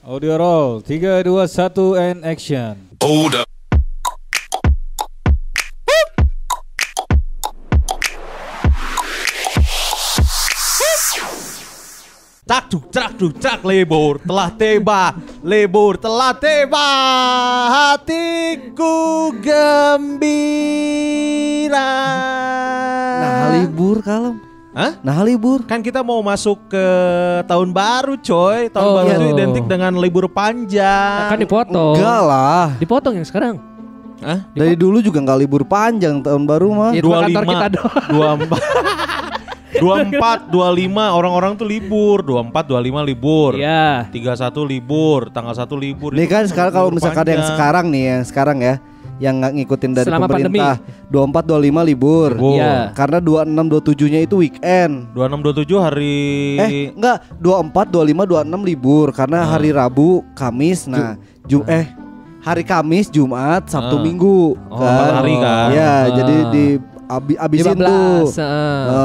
Audio roll 3, 2, 1 and action. Hold up. Cak libur telah tiba, hatiku gembira. Nah libur kalem. Hah? Nah libur. Kan kita mau masuk ke tahun baru coy. Tahun baru iya. itu identik dengan libur panjang. Kan dipotong. Enggak lah. Dipotong yang sekarang. Hah? Dari dulu juga nggak libur panjang tahun baru mah. Itu kantor kita doang. 24, 25 orang-orang tuh libur, 24, 25 libur. Iya. 31 libur, tanggal 1 libur. Nih Itu kan sekarang kalau libur misalkan yang panjang. sekarang nih, yang sekarang ya, yang nggak ngikutin dari Selama pemerintah, 24, 25 libur. Libur. Iya. Karena 26, 27-nya itu weekend. 26, 27 hari Enggak, 24, 25, 26 libur karena hari Rabu, Kamis. Nah, hari Kamis, Jumat, Sabtu, Minggu. Oh, 4 hari kan. Iya, jadi abisin 15, tuh.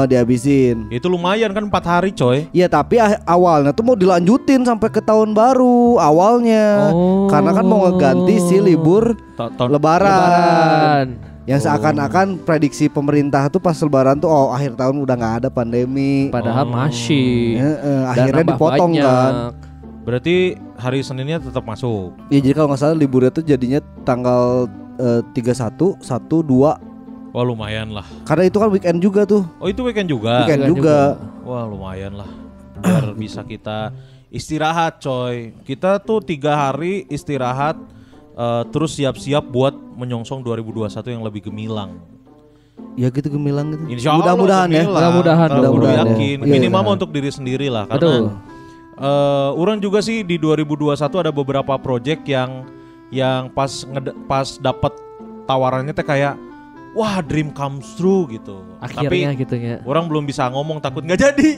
Dihabisin. itu lumayan kan 4 hari coy. Iya, tapi awalnya tuh mau dilanjutin sampai ke tahun baru awalnya. Karena kan mau ngeganti si libur Lebaran. Yang seakan-akan prediksi pemerintah tuh pas Lebaran tuh akhir tahun udah nggak ada pandemi. Padahal masih. Akhirnya nambah dipotong banyak. kan. Berarti hari Seninnya tetap masuk. Ya jadi kalau nggak salah liburnya tuh jadinya tanggal 31, 1, 2. Wah lumayan lah. Karena itu kan weekend juga tuh. Oh itu weekend juga. Weekend juga. Wah lumayan lah. Biar bisa kita istirahat coy. Kita tuh 3 hari istirahat, terus siap-siap buat menyongsong 2021 yang lebih gemilang. Ya gitu gemilang gitu. Insya Allah Mudah-mudahan ya. gemilang. Mudah-mudahan. Kalau Mudah-mudahan udah yakin. ya. Iya, Minimal iya. untuk diri sendiri lah. Betul. Karena orang juga sih di 2021 ada beberapa project yang pas dapat tawarannya teh kayak wah dream comes true gitu. Akhirnya Tapi gitu ya. orang belum bisa ngomong takut nggak jadi.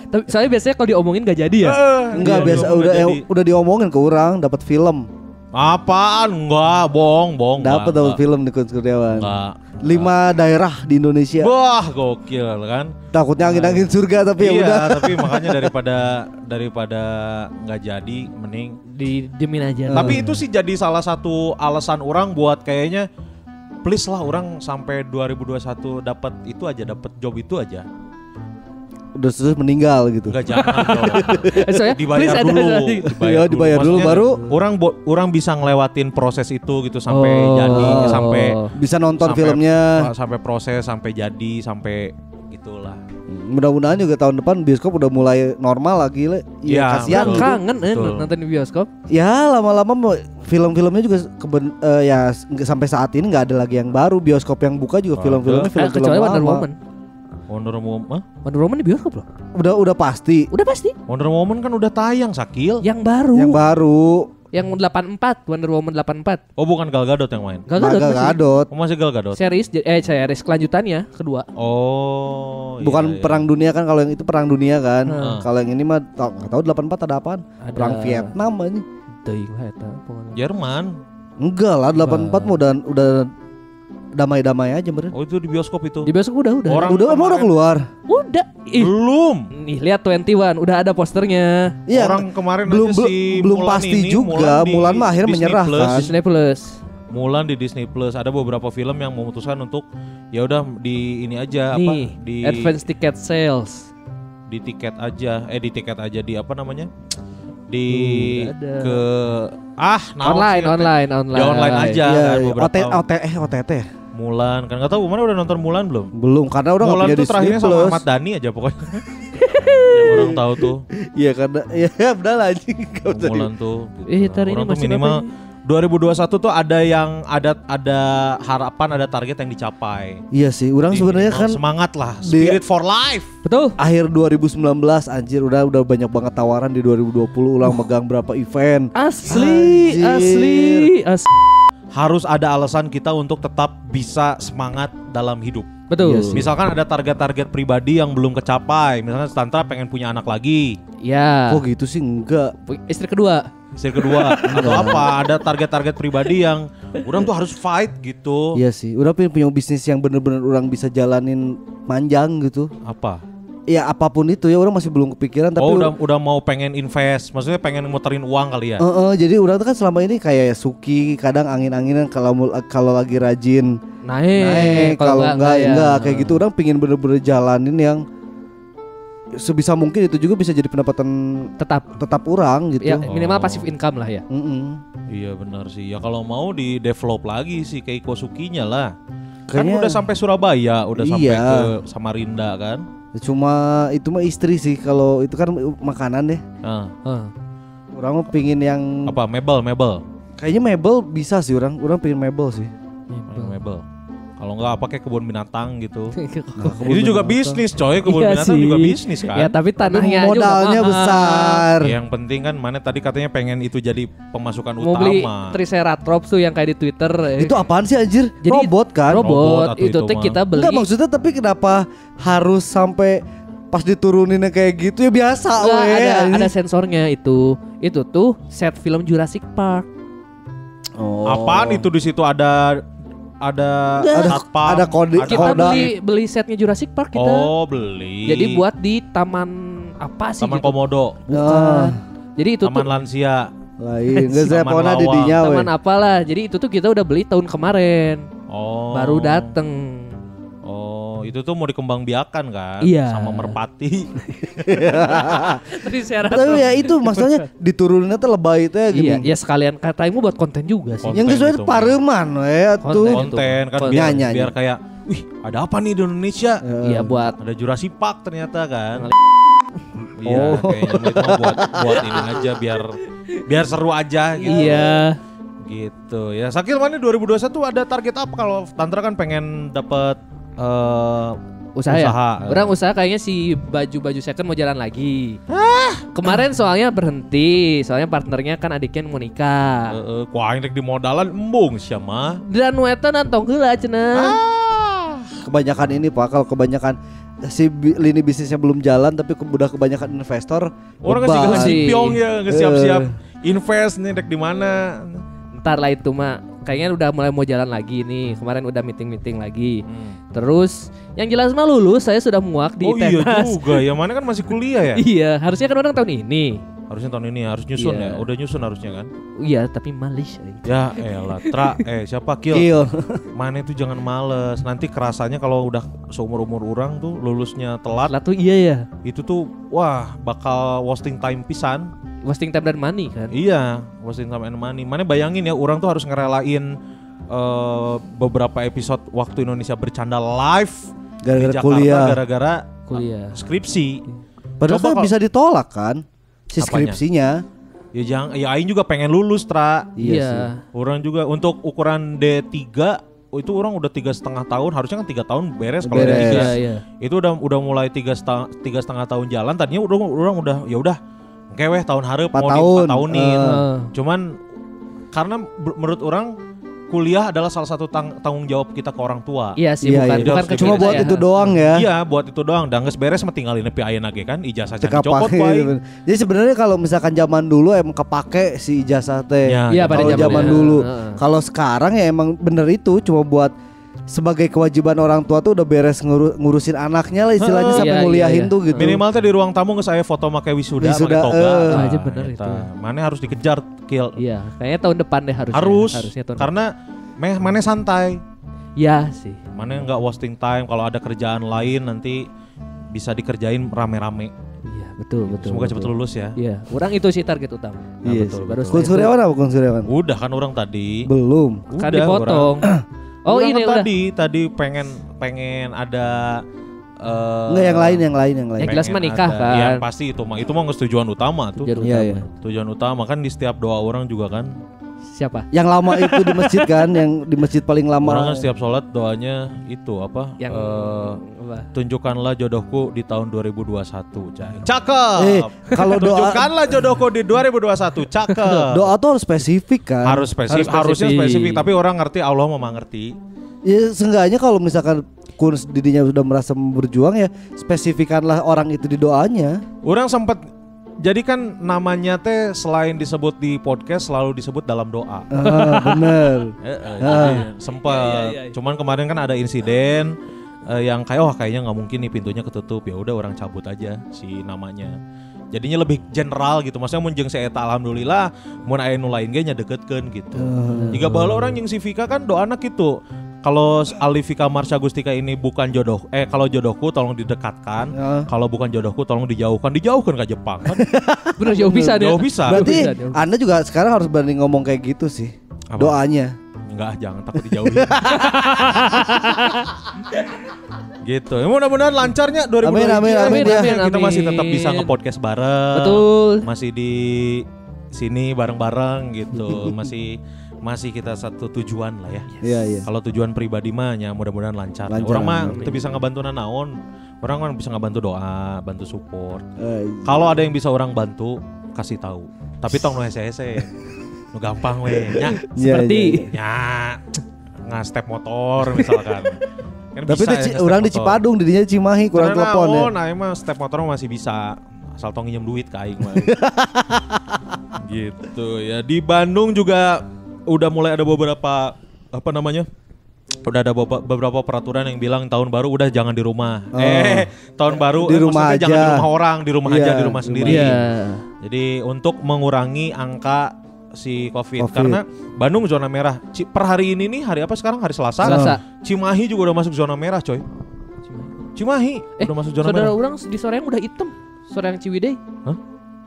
Tapi soalnya biasanya kalau diomongin gak jadi ya. Enggak Iya, biasa ngomong nggak jadi. udah diomongin ke orang dapat film. Apaan? Enggak, bohong. Dapat film di Kun Kurniawan. Enggak. 5 daerah di Indonesia. Wah, gokil kan. Takutnya angin-angin surga tapi ya Iya, udah. tapi makanya daripada nggak jadi mending. Didemin aja. Tapi itu sih jadi salah satu alasan orang buat kayaknya please lah orang sampai 2021 dapat job itu aja. Udah terus meninggal gitu. Enggak jangan dong. Soalnya Dibayar please dulu. Iya, dibayar dulu Maksudnya, baru orang bisa ngelewatin proses itu gitu sampai jadi sampai bisa nonton sampai- filmnya. sampai proses sampai jadi sampai gitulah. Mudah-mudahan juga tahun depan bioskop udah mulai normal lagi le. Iya, Iya, kasihan betul. gitu. kangen Betul. nonton di bioskop. Ya lama-lama film-filmnya juga ya sampai saat ini nggak ada lagi yang baru. Bioskop yang buka juga film-filmnya film-film Kecuali lama. Wonder Woman. Wonder Woman, Wonder Woman di bioskop loh. Udah pasti. Udah pasti. Wonder Woman kan udah tayang Sakil. Yang baru. Yang baru. Yang 84, Wonder Woman 84. Oh bukan Gal Gadot yang main. Gal Gadot Gal masih. Gadot. Oh masih Gal Gadot. Series kelanjutannya kedua. Oh. Bukan iya. perang dunia kan, kalau yang itu perang dunia kan. Hmm. Kalau yang ini mah nggak tahu 84 ada apaan? Ada- Perang Vietnam aja. Teuing lah eta pokoknya. Jerman. Enggak lah 84 mah udah damai-damai aja bener. Oh itu di bioskop itu. Di bioskop udah. Orang Emang udah keluar. Udah. Ih, Belum. nih lihat 21 udah ada posternya. Iya. Orang kemarin belum aja si belum Mulan pasti ini, juga. di Mulan mah akhirnya Disney menyerah Plus. kan. Disney Plus. Mulan di Disney Plus ada beberapa film yang memutuskan untuk ya udah di ini aja Nih, di advance ticket sales. di tiket aja di apa namanya? Di ada. ke naon Online, sih, online. di online aja Iya, kan iya. beberapa OTT. Mulan kan nggak tahu kemana udah nonton Mulan belum? Belum karena udah nggak Mulan punya tuh Disney terakhirnya sama Plus. Ahmad Dhani aja pokoknya. Yang orang tahu tuh Iya karena ya udah lah anjing. Nggak usah Mulan tuh. Gitu. Ntar ini Orang tuh masih minimal berapa 2021 tuh ada yang ada harapan, ada target yang dicapai. Iya sih, orang sebenarnya kan Semangat lah, di- spirit for life. Betul. akhir 2019 anjir udah banyak banget tawaran di 2020 ulang megang berapa event. Asli. Harus ada alasan kita untuk tetap bisa semangat dalam hidup. Betul. Iya sih. Misalkan ada target-target pribadi yang belum kecapai. Misalnya Tantra pengen punya anak lagi. Ya. Kok gitu sih enggak. Istri kedua. Istri kedua atau apa, ada target-target pribadi yang orang tuh harus fight gitu. Iya sih, udah punya bisnis yang bener-bener orang bisa jalanin panjang gitu. Apa? ya apapun itu ya orang masih belum kepikiran tapi udah mau pengen invest, maksudnya pengen muterin uang kali ya. Jadi orang tuh kan selama ini kayak suki, kadang angin-anginan kalau lagi rajin naik, kalau enggak kayak gitu. Orang pingin bener-bener jalanin yang sebisa mungkin itu juga bisa jadi pendapatan tetap orang gitu. Ya minimal passive income lah ya. Iya benar sih. Ya kalau mau di develop lagi sih kayak Kosukinya lah. Kayaknya, kan udah sampai Surabaya, udah sampai ke Samarinda kan. Cuma itu mah istri sih, kalau itu kan makanan deh. Orang mah pingin yang apa mebel. Kayaknya mebel bisa sih orang pingin mebel sih. Mebel. Kalau enggak pakai kebun binatang gitu. Kebun itu juga binatang. bisnis coy, kebun Iya binatang sih. juga bisnis kan. Ya tapi tanahnya modalnya juga besar. Yang penting kan mana tadi katanya pengen itu jadi pemasukan mau beli utama. Triceratops tuh yang kayak di Twitter. Itu apaan sih anjir? Jadi Robot kan? Robot atau itu itu teh mah. kita beli. Enggak maksudnya, tapi kenapa harus sampai pas dituruninnya kayak gitu ya biasa Nggak, ada sensornya itu. Itu tuh set film Jurassic Park. Apaan itu di situ ada satpam, ada kode. Kita Koda. beli setnya Jurassic Park kita. Oh, beli. Jadi buat di taman apa sih Taman gitu? Komodo, Bukan. Jadi itu Taman tuh Lansia. Lain, enggak saya Taman pernah Lawang. didinya we. taman apalah. Jadi itu tuh kita udah beli tahun kemarin. Oh. Baru dateng. Oh, itu tuh mau dikembangbiakan kan? Iya. Sama merpati. Triceratops. Tapi ya itu maksudnya dituruninnya tuh lebay teh gini. Iya, ya sekalian kataimu buat konten juga sih. Konten Yang sesuai gitu, pareman we tuh. Konten kan Konten. biar, Nyanyi. biar kayak, wih ada apa nih di Indonesia? Iya buat Ada Jurassic Park ternyata kan. Iya, kayaknya itu mah buat ini aja biar seru aja gitu. iya. Gitu ya. Sakil mana 2021 ada target apa kalau Tantra kan pengen dapat Usaha ya? Usaha. Orang usaha kayaknya si baju-baju second mau jalan lagi. Kemarin soalnya berhenti, soalnya partnernya kan adiknya mau nikah. kuaing rek di modalan embung siapa? Dan weta nantong heula cenah. Kebanyakan ini Pak, kalau kebanyakan si lini bisnisnya belum jalan tapi udah kebanyakan investor. Orang beban. kan si piong ya, nggak siap-siap invest nih rek di mana? Ntar lah itu mah kayaknya udah mulai mau jalan lagi nih. Kemarin udah meeting lagi. Terus yang jelas mah lulus, saya sudah muak di Oh iya tenas. juga, ya mana kan masih kuliah ya? Iya, harusnya kan orang tahun ini. Harusnya tahun ini harus nyusun Iya. ya, udah nyusun harusnya kan? Iya, tapi malis. Ya elah, siapa Kil? Kill. Mana itu jangan males, nanti kerasanya kalau udah seumur-umur orang tuh lulusnya telat, Lah tuh iya ya. itu tuh wah bakal wasting time pisan. Wasting time dan money kan. Iya, wasting time and money. Mana bayangin ya, orang tuh harus ngerelain beberapa episode waktu Indonesia bercanda live Gara-gara di Jakarta kuliah. gara-gara Kuliah. skripsi. Padahal Coba kan kalau- bisa ditolak kan si Apanya? skripsinya. Ya jangan, ya Aing juga pengen lulus, Tra. Iya. Orang juga untuk ukuran D3 itu orang udah 3,5 tahun, harusnya kan 3 tahun beres kalau Beres. D3. Iya, iya. Itu udah mulai 3,5 tahun jalan. Tadinya orang udah ya udah keweh tahun hareup 4 mau tahun. 4 tahunin. Heeh. Cuman karena menurut orang kuliah adalah salah satu tanggung jawab kita ke orang tua. Iya sih, Iya, bukan iya. bukan Cuma ke Cuma kita buat ya. itu doang ya. Iya, buat itu doang. Dan geus beres mah tinggalin nepi ayeuna ge kan ijazah Cek jangan dicopot kepake. bae. Jadi sebenarnya kalau misalkan zaman dulu emang kepake si ijazah teh. Ya, Iya, pada Kalau zamannya. zaman dulu. Heeh. Kalau sekarang ya emang bener itu cuma buat sebagai kewajiban orang tua tuh udah beres ngurusin anaknya lah istilahnya Heeh. sampai Iya, nguliahin iya. tuh gitu. Minimal teh di ruang tamu geus aya foto make wisuda, Wisuda, make toga. eh. Nah, Aja bener eta. itu. Mana harus dikejar Kil. Iya, kayaknya tahun depan deh harusnya. Harusnya tahun karena mana santai. depan. Iya sih. Mana nggak wasting time, kalau ada kerjaan lain nanti bisa dikerjain rame-rame. Iya, betul. Semoga betul. cepat lulus ya. Iya, orang itu sih target utama. Iya betul, sih. Baru Kun Suryawan apa Kun Suryawan? Udah kan orang tadi. Belum. Kan Udah, dipotong. Oh Orang ini kan udah. tadi pengen ada Enggak yang lain. Yang jelas mah nikah ada- kan. Yang pasti itu mah tujuan utama tuh. Tujuan Iya, utama. iya. Tujuan utama kan di setiap doa orang juga kan. Siapa? Yang lama itu di masjid kan, yang di masjid paling Orang lama. kan setiap sholat doanya itu apa? Yang apa? Tunjukkanlah jodohku di tahun 2021, Cai. Cakep. Kalau doa Tunjukkanlah jodohku di 2021, cakep. doa tuh harus spesifik kan. Harus spesifik, harusnya spesifik, tapi orang ngerti, Allah memang ngerti. Ya seenggaknya kalau misalkan Kun dirinya sudah merasa berjuang ya spesifikanlah orang itu di doanya. Orang sempat jadi kan namanya teh selain disebut di podcast selalu disebut dalam doa. Bener. Jadi sempat. Cuman kemarin kan ada insiden yang kayak kayaknya nggak mungkin nih pintunya ketutup, ya udah orang cabut aja si namanya. Jadinya lebih general gitu. Maksudnya mun jeung si eta alhamdulillah mun aya nu lain ge nyadeketkeun gitu. Jika baheula orang jeung si Vika kan doana gitu. Kalau Alifika Marsha Gustika ini bukan jodoh, kalau jodohku tolong didekatkan, kalau bukan jodohku tolong dijauhkan ke Jepang. Kan? Bener jauh bisa deh. Jauh bisa. Berarti Anda juga sekarang harus berani ngomong kayak gitu sih. Apa? Doanya. Enggak, jangan takut dijauhin. Gitu. Ya, mudah-mudahan lancarnya 2020. Amin. Kita masih tetap bisa nge-podcast bareng. Betul. Masih di sini bareng-bareng gitu. Masih kita satu tujuan lah ya. Iya. Kalau tujuan pribadi mah ya mudah-mudahan lancar. Orang mah teu bisa ngebantu naon. Orang kan bisa ngebantu doa, bantu support. Kalau ada yang bisa orang bantu, kasih tahu. Tapi tong nu hese-hese. Nu gampang we nya. Seperti nya nge-step motor misalkan. Kan tapi bisa orang di Cipadung, didinya Cimahi kurang telepon ya. Nah, emang step motor masih bisa. Asal tong nginjem duit ka aing mah. Gitu ya. Di Bandung juga udah mulai ada beberapa udah ada beberapa peraturan yang bilang tahun baru udah jangan di rumah. Tahun baru di rumah aja. Jangan di rumah orang, di rumah aja, di rumah sendiri. Jadi untuk mengurangi angka si COVID. Karena Bandung zona merah. Per hari ini nih hari apa sekarang? Hari Selasa. Cimahi juga udah masuk zona merah, coy. Cimahi udah masuk zona merah. Saudara orang di Soreang udah hitam. Soreang Ciwidey. Hah?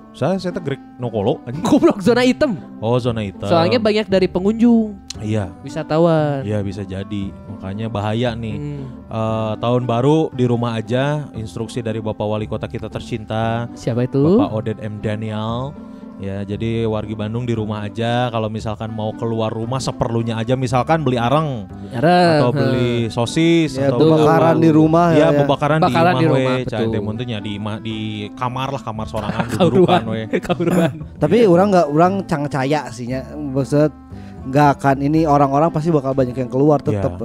Saya tegrek nokolo anjing. Goblok zona hitam. Oh, zona hitam. Soalnya banyak dari pengunjung. Iya. Wisatawan. Iya, bisa jadi. Makanya bahaya nih. Tahun baru di rumah aja. Instruksi dari Bapak Wali Kota kita tercinta. Siapa itu? Bapak Oded M. Daniel. Ya, jadi wargi Bandung di rumah aja. Kalau misalkan mau keluar rumah seperlunya aja, misalkan beli areng atau beli sosis ya, atau bakaran di rumah ya. Bakaran di rumah we. Betul. Demonnya di kamar lah, kamar sorangan dudukan we. Tapi orang cangcaya sih nya. Maksud enggak akan ini orang-orang pasti bakal banyak yang keluar tetap.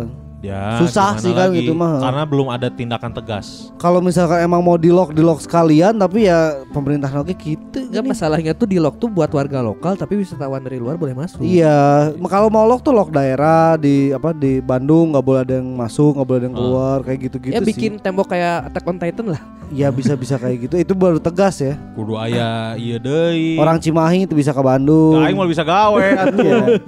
Ya, susah sih kan lagi? gitu mah. Karena belum ada tindakan tegas. Kalau misalkan emang mau di lock sekalian, tapi ya pemerintah oke gitu. Enggak, masalahnya tuh di lock tuh buat warga lokal, tapi wisatawan dari luar boleh masuk. Iya, kalau mau lock tuh lock daerah di Bandung nggak boleh ada yang masuk, nggak boleh ada yang keluar kayak gitu-gitu ya, sih. bikin tembok kayak Attack on Titan lah. Iya bisa kayak gitu. Itu baru tegas ya. Kudu aya ieu deui. Orang Cimahi itu bisa ke Bandung. Aing mau bisa gawe atuh.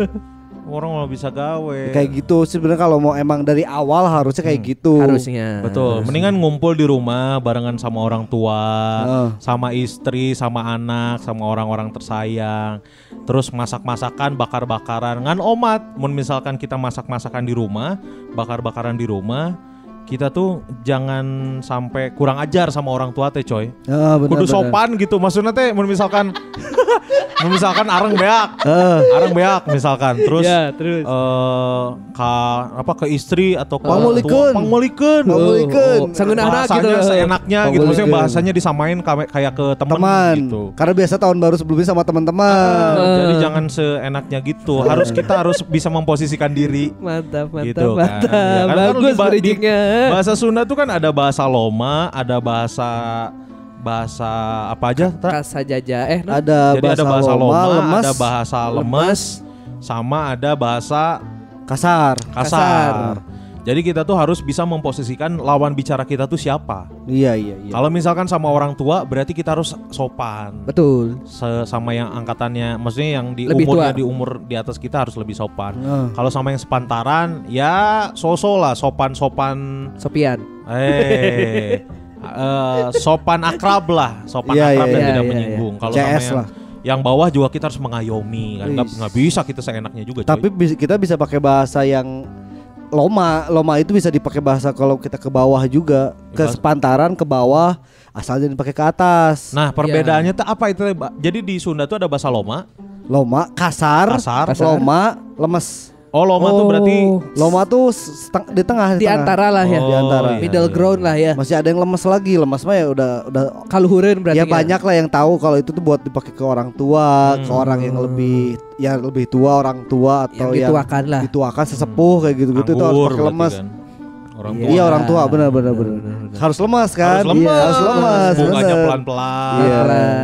Orang mau bisa gawe. Kayak gitu sebenarnya kalau mau emang dari awal harusnya kayak gitu. Harusnya. Betul. Mendingan ngumpul di rumah barengan sama orang tua, sama istri, sama anak, sama orang-orang tersayang. Terus masak-masakan, bakar-bakaran. Ngan omat. Mun misalkan kita masak-masakan di rumah, bakar-bakaran di rumah, kita tuh jangan sampai kurang ajar sama orang tua teh, coy. Kudu sopan gitu. Maksudnya teh mun misalkan areng beak misalkan terus ke istri atau ke pangmolikeun sangeunana gitu seenaknya gitu, maksudnya bahasanya disamain kayak ke teman gitu. Karena biasa tahun baru sebelumnya sama teman-teman. Jadi jangan seenaknya gitu. Kita harus bisa memposisikan diri. Mantap. Gitu kan. Ya, Bagus bridgingnya. Bahasa Sunda tuh kan ada bahasa Loma, ada bahasa apa aja? Kasa jaja. Ada bahasa Loma, lemes, ada bahasa lemes, sama ada bahasa kasar. Jadi kita tuh harus bisa memposisikan lawan bicara kita tuh siapa. Iya. Kalau misalkan sama orang tua berarti kita harus sopan. Betul. Sama yang angkatannya, maksudnya yang di umur di atas kita harus lebih sopan. Kalau sama yang sepantaran ya sopian. Sopan akrab lah, akrab dan tidak menyinggung. Kalau sama yang bawah juga kita harus mengayomi kan, nggak bisa kita seenaknya juga. Tapi kita bisa pakai bahasa yang Loma itu bisa dipakai bahasa kalau kita ke bawah juga, ke sepantaran ke bawah, asal jangan dipakai ke atas. Nah perbedaannya tuh apa itu? Jadi di Sunda tuh ada bahasa Loma, kasar, Loma, lemes. Oh, Loma tuh berarti Loma tuh di tengah. Di antara lah ya. Di antara. Middle ground lah ya. Masih ada yang lemes lagi. Lemes mah ya udah kaluhureun berarti. Ya banyak lah yang tahu kalau itu tuh buat dipakai ke orang tua, ke orang yang lebih tua, orang tua atau yang dituakan sesepuh kayak gitu-gitu itu harus pakai lemes. Kan? Iya orang tua benar. Harus lemas kan? Harus lemas. Bunganya pelan-pelan.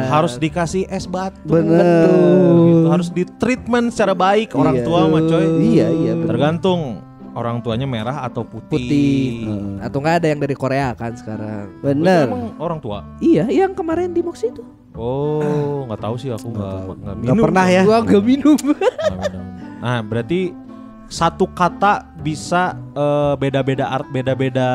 Harus dikasih es batu. Bener. Gitu. Harus di treatment secara baik orang tua mah coy. Iya. Tergantung orang tuanya merah atau putih. Putih. Atau enggak ada yang dari Korea kan sekarang. Bener. Emang orang tua? Iya, yang kemarin di Mox itu. Oh, nggak tahu sih aku nggak minum. Nggak pernah ya. Gua enggak minum. Nggak minum. Nah, berarti satu kata bisa beda-beda art, beda-beda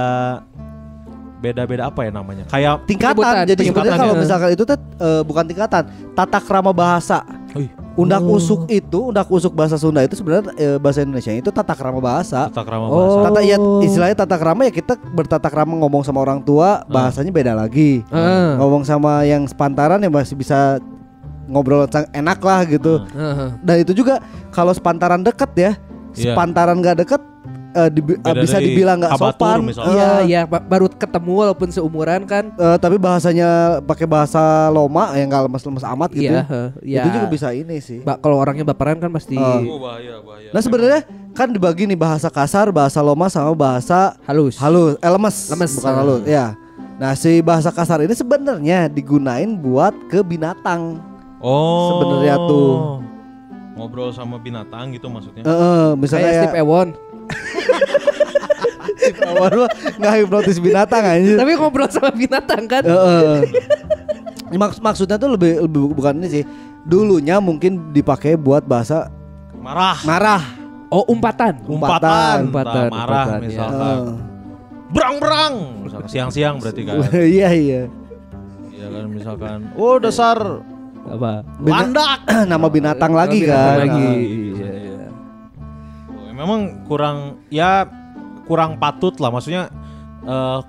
apa ya namanya? Kayak Tingkatan. Penyebutan, Jadi sebenarnya penyebutan, kalau ya. misalkan itu tuh bukan tingkatan, tata krama bahasa. Undak usuk bahasa Sunda itu sebenarnya bahasa Indonesia itu tata krama bahasa. tata krama bahasa. Tata ya istilahnya tata krama ya kita bertata krama ngomong sama orang tua bahasanya beda lagi. Ngomong sama yang sepantaran ya masih bisa ngobrol enak lah gitu. Dan itu juga kalau sepantaran deket ya, sepantaran nggak deket bisa dibilang nggak sopan. Iya, baru ketemu walaupun seumuran kan. Tapi bahasanya pakai bahasa Loma yang nggak lemes-lemes amat gitu. Iya. Itu juga bisa ini sih. Kalau orangnya baperan kan pasti. Bahaya. Nah sebenarnya kan dibagi nih bahasa kasar, bahasa Loma sama bahasa halus. Lemes bukan halus. Ya. Nah si bahasa kasar ini sebenarnya digunain buat ke binatang. Sebenarnya tuh ngobrol sama binatang gitu maksudnya. Misalnya kayak Steve Ewon. Steve Ewon mah nggak hipnotis binatang anjir. Tapi ngobrol sama binatang kan. Maksudnya tuh lebih bukan ini sih. Dulunya mungkin dipakai buat bahasa marah. Oh, umpatan. Marah misalkan. Berang. Misalkan siang-siang berarti kan. Iya. Iya kan misalkan. Oh dasar apa? Landak. Nama binatang lagi kan. Iya. Memang kurang patut lah, maksudnya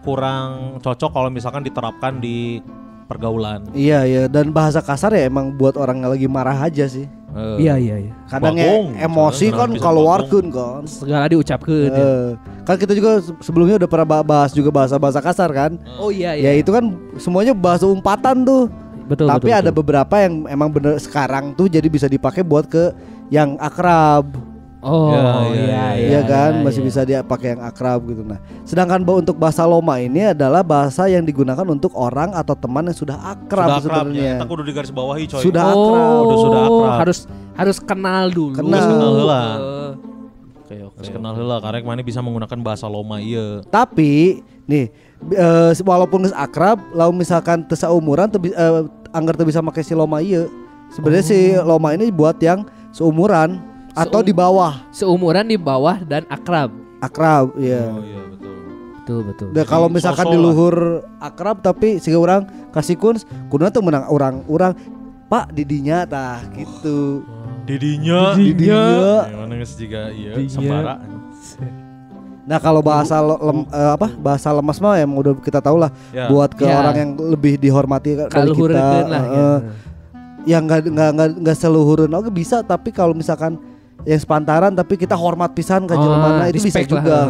kurang cocok kalau misalkan diterapkan di pergaulan. Iya dan bahasa kasar ya emang buat orang yang lagi marah aja sih. Iya. Kadang emosi kan keluarkeun kan. Segala diucapkeun. Kan kita juga sebelumnya udah pernah bahas juga bahasa kasar kan. Oh iya. Ya itu kan semuanya bahasa umpatan tuh. Betul. Tapi ada beberapa yang emang bener sekarang tuh jadi bisa dipakai buat ke yang akrab. Oh iya kan masih bisa dia pakai yang akrab gitu. Nah, sedangkan untuk bahasa Loma ini adalah bahasa yang digunakan untuk orang atau teman yang sudah akrab sebenarnya. Kita kudu digaris bawahi coy. Sudah akrab. Harus kenal dulu. Kenal heula. Harus kenal heula karek mana bisa menggunakan bahasa Loma ieu. Tapi nih walaupun geus akrab, lalu misalkan teu saumuran anggar teu bisa make si Loma ieu. Sebenarnya si Loma ini buat yang seumuran atau di bawah. Seumuran di bawah dan akrab. Akrab, iya. Oh iya betul. Dan kalau misalkan di luhur akrab tapi si orang kasih kuns, kuduna tuh menang orang Pak didinya tah gitu. Didinya. Mana geus jiga ieu sembara. Nah kalau bahasa bahasa lemas mah yang udah kita tahu lah buat ke orang yang lebih dihormati dari kita. Yang nggak seluhureun oke bisa, tapi kalau misalkan yang sepantaran tapi kita hormat pisan ka jelema itu bisa juga.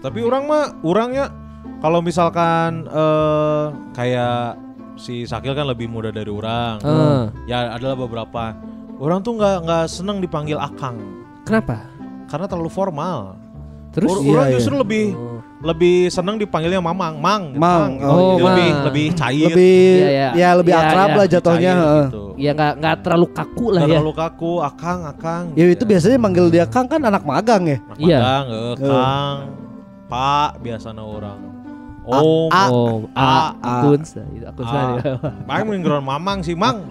Tapi orangnya kalau misalkan kayak si Sakil kan lebih muda dari orang. Ya adalah beberapa orang tuh nggak seneng dipanggil akang. Kenapa? Karena terlalu formal. Terus orang justru lebih senang dipanggilnya Mang. Lebih cair. Lebih akrab lah jatuhnya. Gitu. Ya nggak terlalu kaku lah ya. Terlalu kaku, akang. Ya itu biasanya manggil dia Kang kan anak magang ya. Magang, Kang, Pak biasanya orang. Akun Paling menggeron Mamang sih Mang.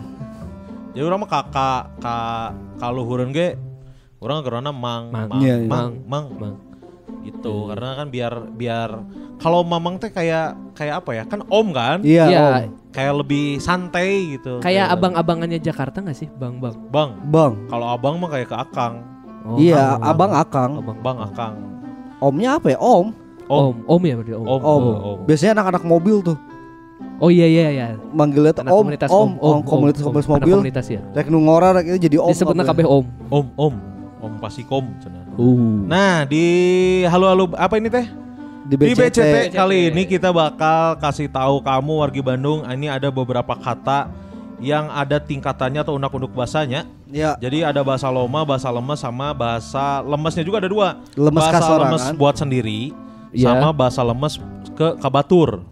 Jadi orang mah kakak luhureun ge orang gerona Mang. Gitu karena kan biar kalau Mamang teh kayak apa ya kan Om kan kayak lebih santai gitu kayak abang-abangannya Jakarta nggak sih bang kalau abang mah kayak ke akang abang akang omnya apa ya om ya berarti om. Biasanya anak-anak mobil tuh manggilnya tuh komunitas mobil ya rek nu ngora rek itu jadi om disebutna kabeh om pasti kom cenah. Nah di halo apa ini teh? Di BCT kali ini kita bakal kasih tahu kamu wargi Bandung ini ada beberapa kata yang ada tingkatannya atau unek-unek bahasanya. Ya. Jadi ada bahasa Loma, bahasa lemes sama bahasa lemesnya juga ada dua. Bahasa lemes buat sendiri sama bahasa lemes ke kabatur.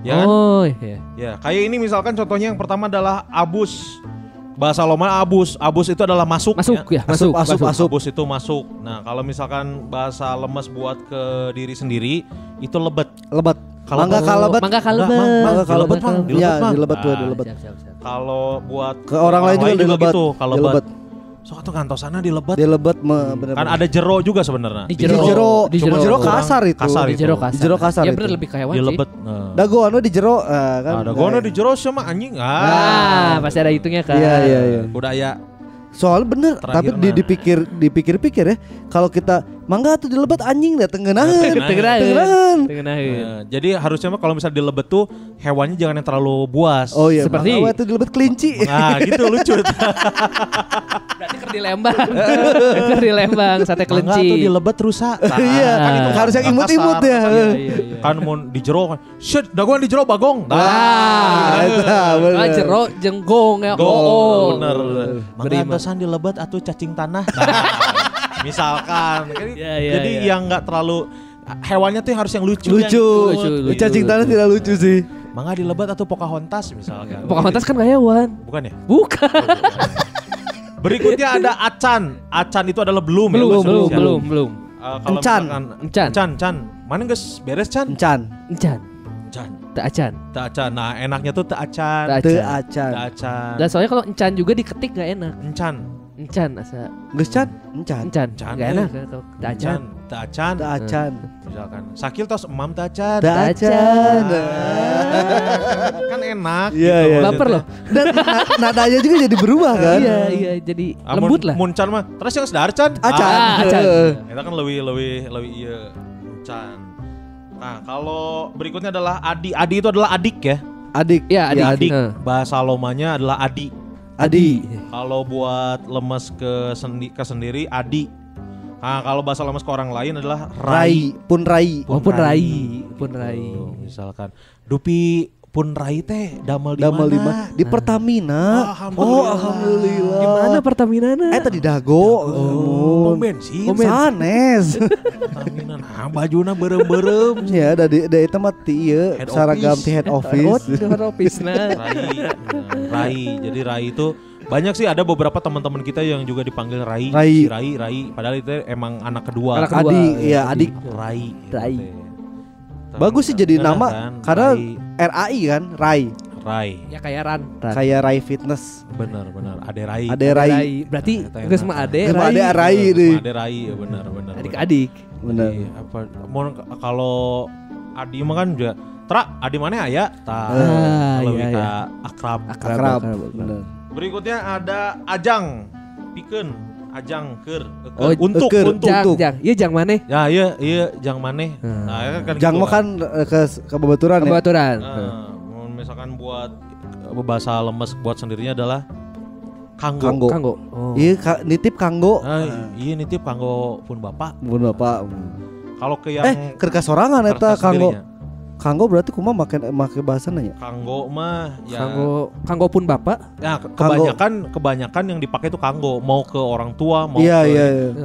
Ya kan? Oh iya. Ya, kayak ini misalkan contohnya yang pertama adalah abus. Bahasa Loma abus. Abus itu adalah masuk. Masuk ya, masuk. Abus itu masuk. Nah, kalau misalkan bahasa lemes buat ke diri sendiri itu lebet. Kalau Mangga kalebet. Dilebet. Kalau buat ke orang lain juga dilebet. Gitu, kalau lebet. So atau ngantosana dilebet. Bener. Kan ada jero juga sebenarnya. Di jero kasar itu. Di jero kasar. Ya bener lebih ke hewan sih. Dilebet. Dagoano di jero kan. Dagoano di jero sama anjing. Pasti ada hitungnya kan. Iya. Budaya. Soalnya bener, tapi dipikir-pikir ya, kalau kita mangga tuh dilebet anjing dah tengenahan. Jadi harusnya mah kalau misalnya dilebet tuh hewannya jangan yang terlalu buas. Oh iya, seperti itu dilebet kelinci. Nah, gitu lucu. Berarti di Lembang, sate kelinci. Mangga tuh dilebet rusak. Iya, kan itu harus yang imut-imut ya. Iya. Kan mau di jero kan. Shit, dagoan di jero bagong. Jero jenggong ya. Bener. Mangga dilebet atau cacing tanah. Misalkan jadi yang nggak terlalu hewannya tuh yang harus yang lucu. Cacing tanah tidak lucu sih. Mangga dilebet atau Pocahontas misalkan. Pocahontas kan gak hewan. Bukan ya? Bukan. Berikutnya ada acan. Acan itu adalah belum. Belum. Encan. Mana guys beres Can? Encan. Tak acan. Nah enaknya tuh tak acan. Dan soalnya kalau encan juga diketik gak enak. Encan asa. Geus encan. Gak enak kalau tak acan. Misalkan Sakil tos emam tak acan. Kan enak. Iya. Baper loh. Dan nadanya juga jadi berubah kan? Iya, jadi lembut lah. Muncan mah. Terus yang sedar Can. Acan. Kita kan lebih iya Muncan. Nah, kalau berikutnya adalah Adi. Adi itu adalah adik ya. Adik. Ya, adik. Bahasa Lomanya adalah Adi. Kalau buat lemes ke sendiri Adi. Nah, kalau bahasa lemes ke orang lain adalah Rai. Pun Rai. Misalkan Dupi pun Rai teh damel di mana? Di Pertamina. Alhamdulillah. Gimana Pertamina? Tadi dago. Pom bensin. Sanes. Pertamina. Nah, bajuna berem-berem. Ya, dari itu mah ieu saragam ti head office. Head office nah. Rai. Jadi Rai itu banyak sih, ada beberapa teman-teman kita yang juga dipanggil Rai. Si Rai. Padahal itu emang anak kedua. Adik. Rai. Bagus sih jadi nama kan, karena RAI kan, Rai. Ya kayak Ran. Kayak Rai Fitness. Benar. Ade Rai. Berarti geus mah Ade Rai nih. Ade Rai ya benar. Adik-adik. Benar. Apa kalau Adi mah kan juga Adi mana aya? Lebih ke akrab. Benar. Berikutnya ada Ajang. Pikeun Ajang keur untuk Jang. Iya Jang maneh. Ya iya Jang maneh. Nah, kan Jang mah kan ke babaturan ya. Misalkan buat bahasa lemes buat sendirinya adalah kanggo. Oh. Iya nitip kanggo. Iya nitip kanggo pun bapak. Kalau ke yang keur kasorangan eta kanggo. Kanggo berarti kumaha make bahasa nanya. Kanggo mah ya kanggo pun bapak. Ya kebanyakan yang dipakai itu kanggo, mau ke orang tua, mau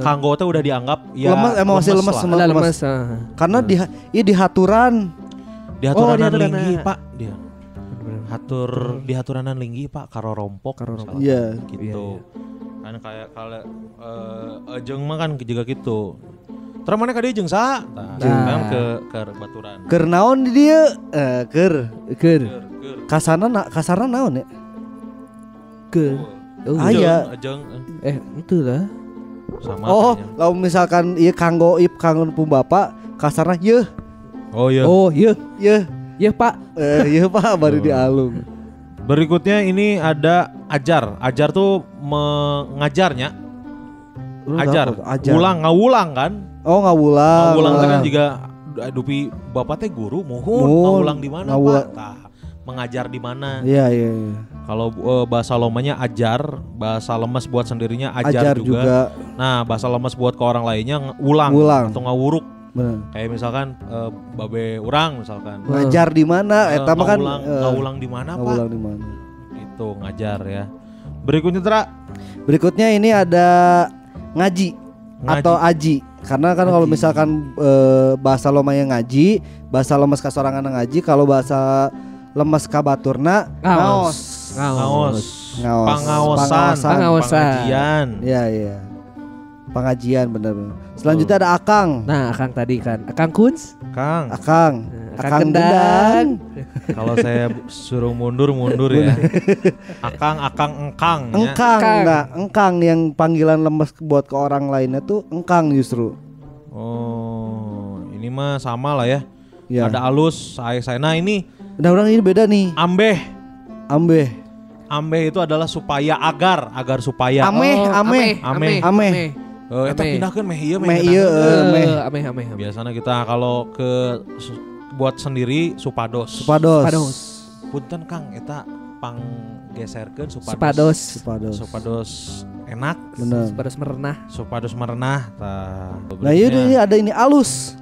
kanggo teh udah dianggap ya lemes, emang masih lemes. Karena dihaturan. Dihaturanan linggi, Pak. Dia. Dihaturanan linggi, Pak, karo rompok. Iya, gitu. Kan kayak kalau jeung mah kan juga gitu. Terus mana ka dieu jeung sa? Kan ke baturan. Keur naon di dieu? Keur. Kasarna naon ya? Keur. Aya. Itu lah. Sama. Lamun misalkan ieu kanggo pun bapak, kasarna yeuh. Yeuh. Yeuh, Pak. Yeuh, Pak, baru dialung. Berikutnya ini ada ajar. Ajar tuh mengajarnya. Ajar. Ngawulang kan? Ngawulang. Ngawulang kan juga Dupi bapak teh guru ngawulang di mana Pak? Mengajar di mana? Iya. Kalau bahasa Lomanya ajar, bahasa lemes buat sendirinya ajar juga. Nah, bahasa lemes buat ke orang lainnya ulang atau ngawuruk. Kayak misalkan babe urang misalkan. Ngajar di mana? Eta mah kan ngawulang di mana, Pak? Ngawulang di mana? Itu ngajar ya. Berikutnya ini ada ngaji atau aji. Karena kan kalau misalkan bahasa Lomanya ngaji, bahasa lemes kasorangan ngaji, kalau bahasa lemes kabaturna ngaos. Pengawasan. Pengajian. Iya. Pengajian bener. Selanjutnya ada akang. Nah, akang tadi kan. Akang Kunz. Akang Gendang. Kalau saya suruh mundur ya. Akang, engkang. Engkang. Nah, engkang yang panggilan lemes buat ke orang lainnya tuh engkang justru. Oh, ini mah sama lah ya. Ya. Ada alus, saya. Nah ini. Nah, orang ini beda nih. Ambeh. Ambeh itu adalah supaya agar supaya. Ameh. Eta pindahkeun meh ieu Ameh. Biasanya kita kalau buat sendiri supados. Punten Kang eta panggeserkeun supados enak. Bener. Supados merenah. Nah, ini ada ini alus,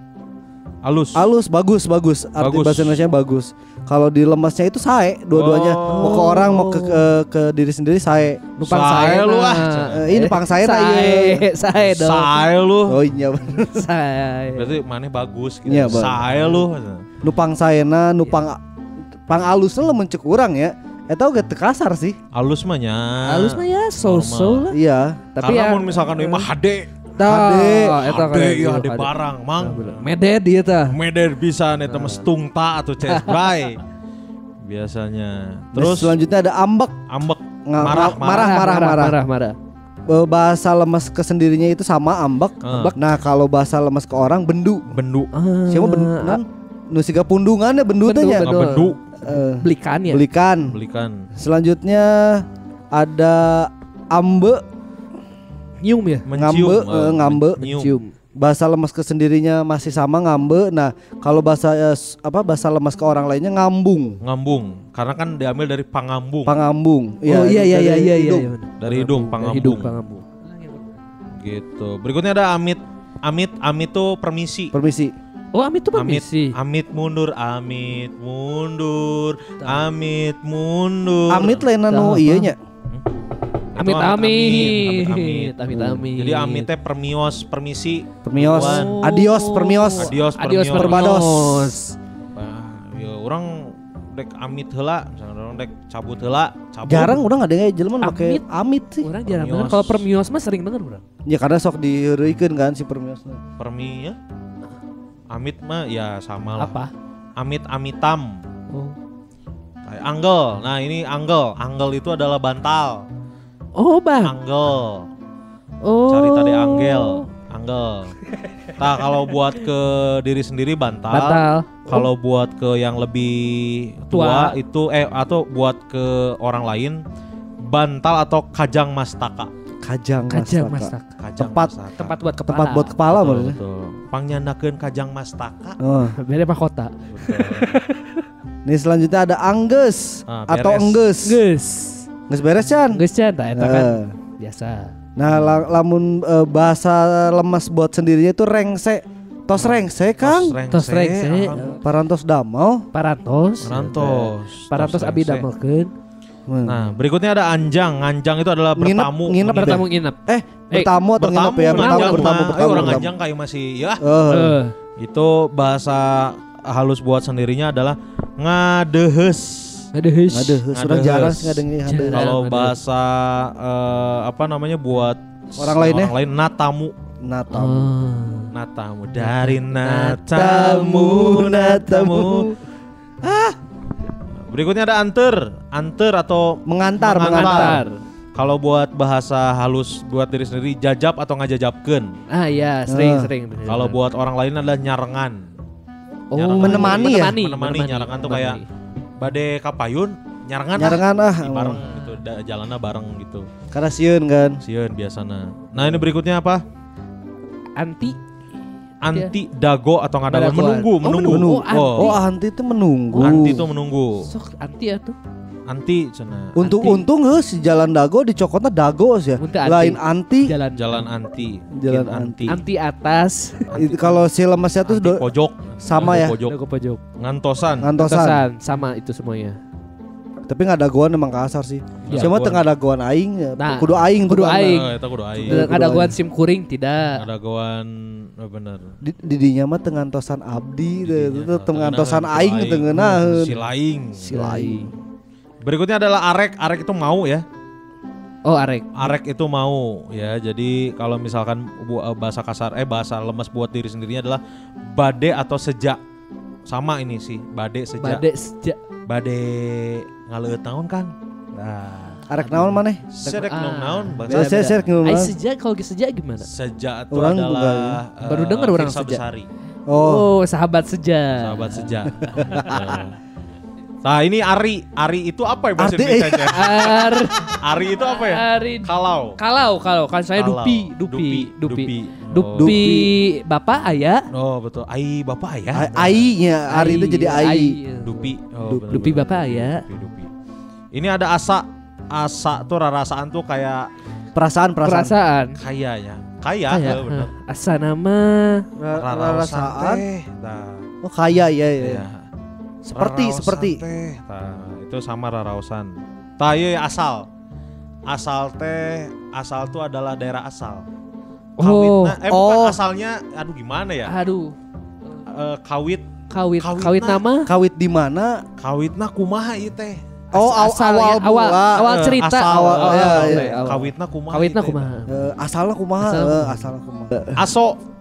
bagus. Arti bahasa Indonesia bagus. Kalau di lemesnya itu sae, dua-duanya. Mau ke orang, mau ke diri sendiri sae. Nupang sae lu ah. Ini pang sae Sae dong. Sae lu. Oh iya bener. Sae. Berarti maneh bagus gitu. Iya, Sae lu. Nupang saena, pang alusnya lo mencek urang ya. Eta oge teu kasar sih. Alus mah nya. Halus mah ya so-so lah. Iya. Tapi karena ya mun misalkan ieu mah HD. Hade barang mang. Meded dia tah. Meded bisa eta mah stungta atau CS Bray. Biasanya. Terus selanjutnya ada ambek. Marah. Bahasa lemes ke sendirinya itu sama ambek. Nah, kalau bahasa lemes ke orang bendu. Siapa bendu? Nu siga pundungan ya bendu teh nya. Bendu. Belikan ya. Belikan. Selanjutnya ada ambe. Nyium ya. Ngambe. Mencium. Bahasa lemes ke sendirinya masih sama ngambe. Nah, kalau bahasa bahasa lemes ke orang lainnya ngambung. Karena kan diambil dari pangambung. Iya. Dari hidung pangambung. Gitu. Berikutnya ada amit. Amit tuh permisi. Oh, amit tuh permisi. Amit mundur. Amit lain anu ieu nya. Amit. Jadi amitnya permisi. Adios, perbados. Ya orang dek amit heula, misalnya orang dek cabut heula, Jarang orang ada yang jelema pakai amit sih. Orang jarang banget. Kalau permios mah sering banget orang. Ya karena sok diheureuikeun kan si permiosna. Permi ya. Amit mah ya sama lah. Apa? Amitam. Oh. Kayak anggel. Nah, ini anggel. Anggel itu adalah bantal. Oh, Bang. Anggel. Oh. Cari tadi anggel. Nah, kalau buat ke diri sendiri bantal. Kalau buat ke yang lebih tua itu atau buat ke orang lain bantal atau kajang mastaka. Kajang mastaka. Tempat buat kepala. Tempat buat kepala betul. Pangnyanakeun kajang mastaka. Beda mahkota. Nih selanjutnya ada angges atau engges. Geus beres Chan? Geus Chan, eta kan biasa. Nah, lamun bahasa lemas buat sendirinya itu rengse. Tos rengse, Kang. Tos rengse. Parantos damel. Parantos abi damelkeun. Nah, berikutnya ada anjang. Anjang itu adalah bertamu. Nginep. Bertamu atau nginep ya? Bertamu. Orang anjang kayak masih ya. Itu bahasa halus buat sendirinya adalah ngadehes. Sudah jarang sih ngadengerin. Kalau bahasa buat orang lain natamu. Dari natamu. Berikutnya ada anter atau mengantar. Kalau buat bahasa halus buat diri sendiri jajab atau ngajajabkeun. Iya, sering. Kalau buat orang lain adalah nyarengan. Menemani ya. Menemani nyarengan tuh kayak bade kapayun nyarengan bareng gitu, jalannya bareng gitu. Karena sieun kan. Sieun biasana. Nah, ini berikutnya apa? Anti dago atau ngadagon menunggu. Anti itu menunggu. Sok anti atuh. Anti cenah. Untung si jalan dago dicokotnya dago ya. Lain anti. Jalan anti. Anti atas. Kalau si lemesnya tuh pojok sama ya. Pojok. Ngantosan. Sama itu semuanya. Tapi ngadagoan emang kasar sih. Cuma teu ngadagoan aing ya. Kudu aing. Eta kudu aing. Ngadagoan sim kuring tidak. Ngadagoan bener. Di dinya mah teu ngantosan abdi teu ngantosan aing teu ngeunaheun. Si laing. Berikutnya adalah arek. Arek itu mau ya. Oh, arek. Arek itu mau ya. Jadi kalau misalkan bahasa kasar bahasa lemes buat diri sendirinya adalah bade atau sejak. Sama ini sih, bade sejak. Bade ngaleut naon Kang? Nah, arek naon maneh? Sedek naon bahasa sejak naon. Ai sejak kalau sejak gimana? Sejak itu adalah baru dengar orang sejak. Oh, sahabat sejak. Sahabat sejak. Nah ini Ari itu apa ya bahasa Indonesia? Ari itu apa ya? Kalau kan saya Dupi. Bapak ayah. Oh betul, Ai bapak ayah. Ai-nya Ari itu jadi Ai. Dupi. Dupi bapak ayah. Ini ada asa tuh rarasaan tuh kayak perasaan. Kayaknya. Benar. Asa nama rarasaan. Oh kaya ya. Seperti. Nah, itu sama rarausan. Taye asal tuh adalah daerah asal. Kawitna, bukan asalnya. Aduh gimana ya? Kawit nama? Kawit di mana? Kawitna kumaha ieu teh? Awal cerita. Kawitna kumaha? Asalna kumaha?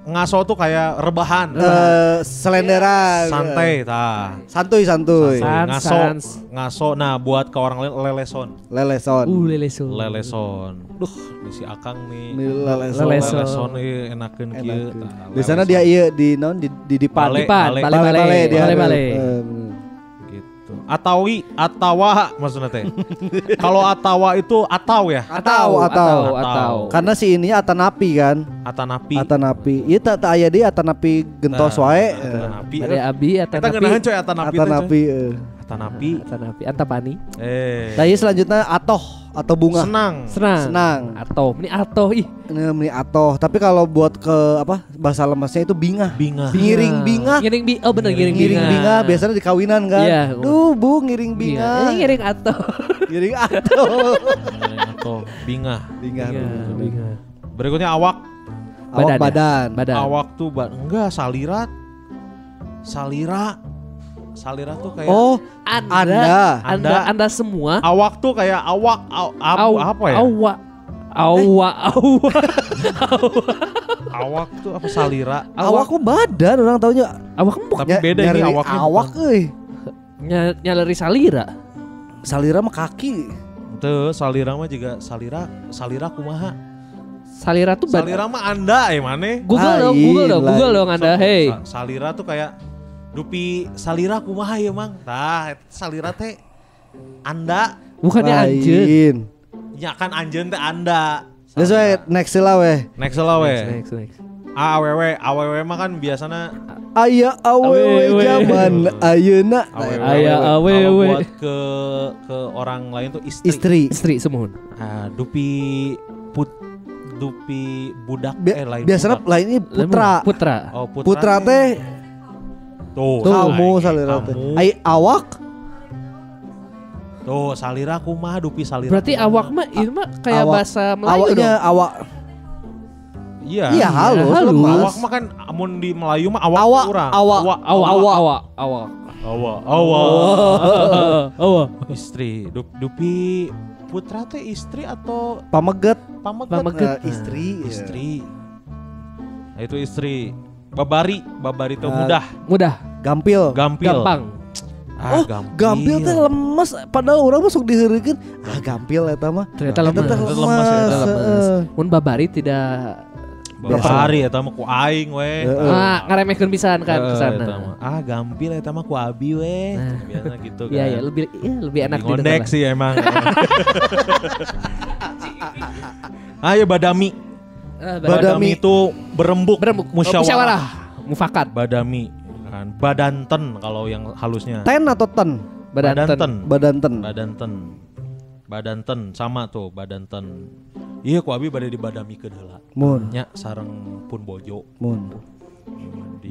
Ngaso tuh kayak rebahan. Selenderan. Santai tah. Santuy. Ngaso. Nah, buat ke orang leleson. Leleson. Duh, si Akang nih. Leleson enakeun kieu. Biasana dia ieu di naon di Bale. Atawa maksudnya teh. Kalau atawa itu atau ya? Atau. Karena si ini Atanapi kan. Atanapi. Ieu tak aya deui Atanapi gentos wae. Atanapi. Ada Abi Kita ngeunaheun coy Atanapi. Antapani. Nah, selanjutnya atau bunga. Senang. Atau ini atoh ih. Ini atoh. Tapi kalau buat ke bahasa lemesnya itu bingah. Ngiring bingah. Oh benar ngiring bingah biasanya di kawinan kan. Iya. Duh, Bu, ngiring bingah. Ini ngiring atoh. Bingah. Berikutnya awak. Badan. Awak tuh enggak Salira tuh kayak Anda semua. Awak tuh kayak apa ya? Awak tuh apa salira? Awak kok badan orang taunya. Awak bukan. Tapi beda ini awaknya. Awak Nyaleri salira. Salira mah kaki. Tuh salira mah juga salira kumaha? Salira tuh badan. Salira mah Anda mana? Google dong Anda. Hey. Salira tuh kayak Dupi salira kumaha ya mang? Tah salira teh Anda bukannya anjeun. Ya kan anjeun teh Anda. Geus we next lah we. Next. Awewe mah kan biasana aya awewe zaman ayeuna. Aya awewe. Buat ke orang lain tuh istri semua. Dupi budak lain. Biasanya lainnya putra. Oh, putra teh tuh kamu salira teh. Awak. Tuh salira kumaha Dupi salira. Berarti awak mah ini mah kayak bahasa Melayu awaknya dong. Awak. Iya halus. Awak mah kan amun di Melayu mah awak urang. Awak. Istri. Dupi putra teh istri atau pameget. Istri. Nah, itu istri. Babari itu mudah. Gampil. Gampang. Gampil teh lemes padahal orang masuk diheurekeun. Gampil eta mah. Ternyata lemes. Mun babari tidak babari eta mah ku aing we. Ngaremehkeun pisan kan kesana. Gampil eta mah ku abi we. Biasa gitu kan. Iya, lebih enak ngondek sih emang. Ayo badami. Badami itu berembuk musyawarah mufakat. Badami kan badanten kalau yang halusnya. Ten atau ten? Badanten sama tuh badanten. Iya ku abi bade dibadamikeun heula. Mun nya sareng pun bojo. Mun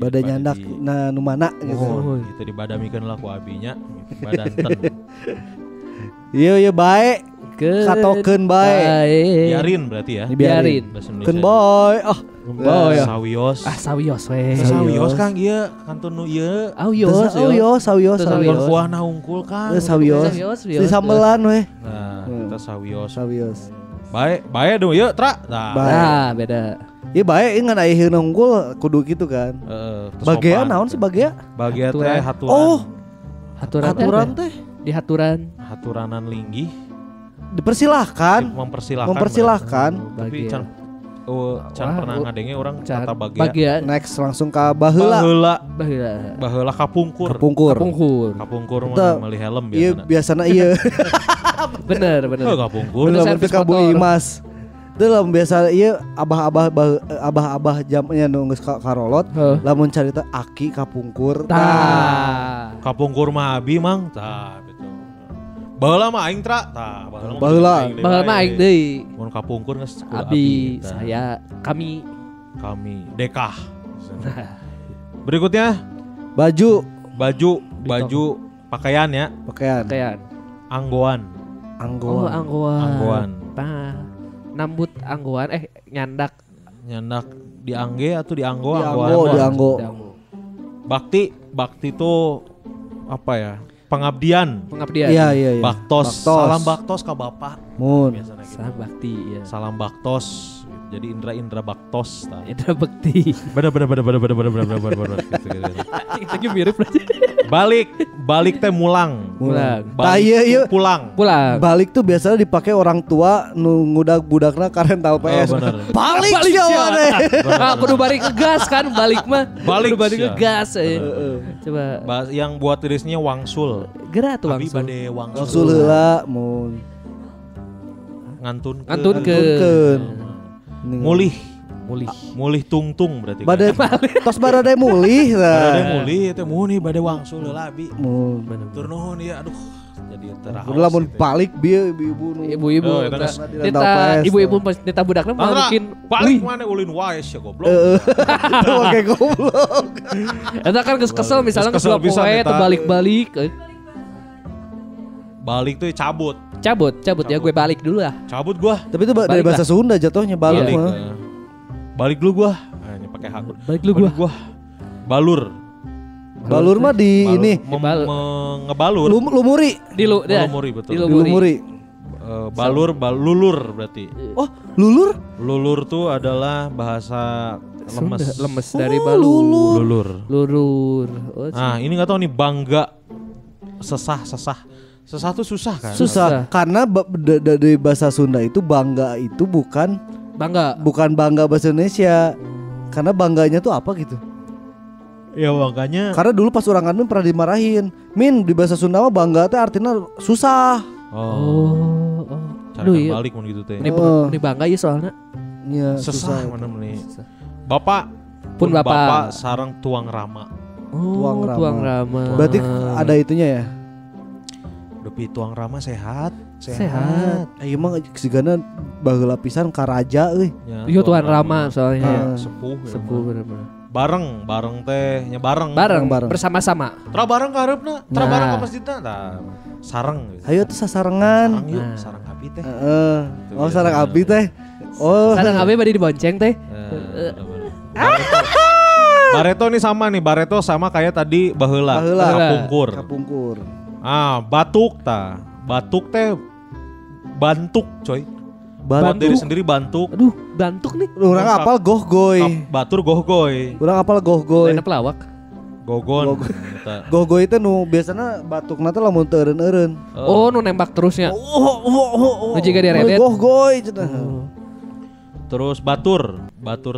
bade nyandak na nu mana gitu. Gitu dibadamikeun lah ku abinya badanten. Iya bae. Katokeun bae. Biarin berarti ya. Biarin. Keun bae. Sawios. Sawios we. Sawios Kang ieu kantun nu ieu. Sawios. Kuahna hungkul Kang. Sawios. Di sambelan we. Nah, kita sawios. Bae dong yuk Tra. Nah, beda. Iya bae ngan aya heun unggul kudu gitu kan. Bagea naon sih bagea? Bagea teh haturan. Oh. Haturan teh. Di Haturanan linggih. Dipersilahkan. Mempersilahkan. Tapi can pernah ngadenge orang kata bagea. Next langsung ke baheula. Baheula kapungkur. Kapungkur mah meuli helm biasana. Iya biasana iya. Bener. Kapungkur. Lamun teh ka Bu Imas. Itu lah biasa iya abah jamnya nunggu karolot lamun carita aki kapungkur kapungkur mah abi mang betul baheula mah aing Tra baheula mah aing deui mun kapungkur geus abi saya kami dekah. Berikutnya baju pakaian ya pakaian anggoan nambut anggoan nyandak di angge atau di anggo di anggo. Bakti itu apa ya? Pengabdian. Iya. Baktos. Salam baktos ka bapak. Mun. Salam bakti ya. Salam baktos. Jadi Indra baktos. Indra bakti. Bener. Gitu. Mirip aja. Balik teh mulang. Iya. Pulang. Balik tuh biasanya dipakai orang tua nu ngudag budakna karental PS. Balik jawabannya. Kudu balik ngegas kan balik mah. Kudu balik ngegas. Coba. Yang buat tulisnya wangsul. Gerak tuh wangsul. Abi bade wangsul. Wangsul heula mun. Ngantunkeun. Mulih tungtung berarti. Bade tos barade mulih tah. Barade mulih teh muni bade wangsul heula abi. Mun tur nuhun ieu aduh jadi teraos. Udah lamun balik bieu ibu-ibu. Ibu-ibu neta budakna mungkin balik mana ulin wae sia goblok. Oke goblok. Eta kan geus kesel misalnya geus poe teu balik-balik. Balik tuh cabut ya gue balik dulu lah. Cabut gua. Tapi itu dari bahasa Sunda jatuhnya balik mah. Balik dulu gua. Ini pakai hak. Balik dulu gua. Balur mah di ini ngebalur. Lumuri. Lumuri betul. Lumuri. Lulur berarti. Oh, lulur? Lulur tuh adalah bahasa lemes dari balur. Lulur. Nah, ini enggak tahu nih bangga sesah. Sesah tuh susah kan? Susah. Karena dari bahasa Sunda itu bangga itu bukan bangga bahasa Indonesia. Karena bangganya tuh apa gitu? Ya makanya. Karena dulu pas orang Min pernah dimarahin. Min di bahasa Sunda mah bangga teh artinya susah. Oh. Cari balik mun gitu teh. Ini bangga ya soalnya. Iya. Susah mana nih? Bapak sareng tuang rama. Tuang rama. Berarti ada itunya ya? Depi tuang rama sehat. Ayo mah sigana baheula pisan ka raja euy. Iya tuan rama soalnya. Sepuh bener-bener. Bareng teh nya bareng. Bersama-sama. Tra bareng ka hareupna, tra bareng ka masjidna. Tah sareng. Ayo tuh sasarengan. Sareng abi teh. Oh sareng abi teh. Oh. Sareng abi bade dibonceng teh. Bareto nih sama nih, Bareto sama kayak tadi baheula. Kapungkur. Batuk teh bantuk coy. Buat diri sendiri bantuk. Aduh, bantuk nih. Orang apal gohgoy. Batur gohgoy. Orang apal gohgoy. Lain pelawak. Gogon. Gohgoy itu nu biasana batukna teh lamun teu eureun-eureun. Oh, nu nembak terusnya. Nu jiga diredet. Gohgoy cenah. Terus batur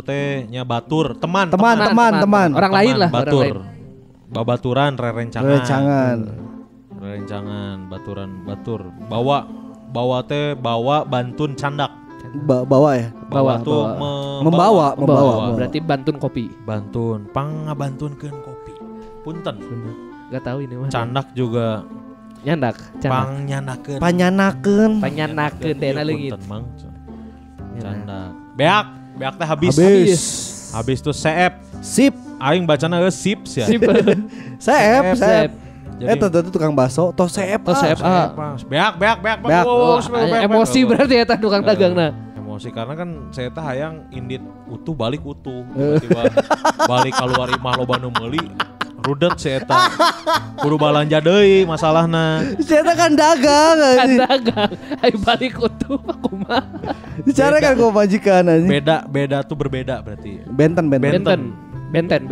teh nya batur, teman. Orang lain lah. Batur. Babaturan rerencangan. Batur. Bawa bantun candak. Bawa ya. Membawa. Berarti bantun kopi. Bantun, pangabantunkeun kopi. Punten. Gak tahu ini mah. Candak juga. Nyandak. Panyanakeun teh leungit. Candak. Beak teh habis. Habis tuh sip. Aing bacana sip sia. Sep. Eta tadi tukang baso, toh seep. Beak. Emosi berarti eta tukang dagangna. Emosi karena kan saya teh hayang indit utuh balik utuh. Tiba-tiba balik keluar imah loba nu meuli. Rudek si eta. Kudu balanja deui masalahna. Si eta kan dagang Kan anjing. dagang. Ayo balik utuh kumaha. Bicara kan kok majikan anjing. Beda tuh berbeda berarti. Benten. Benten. Benten.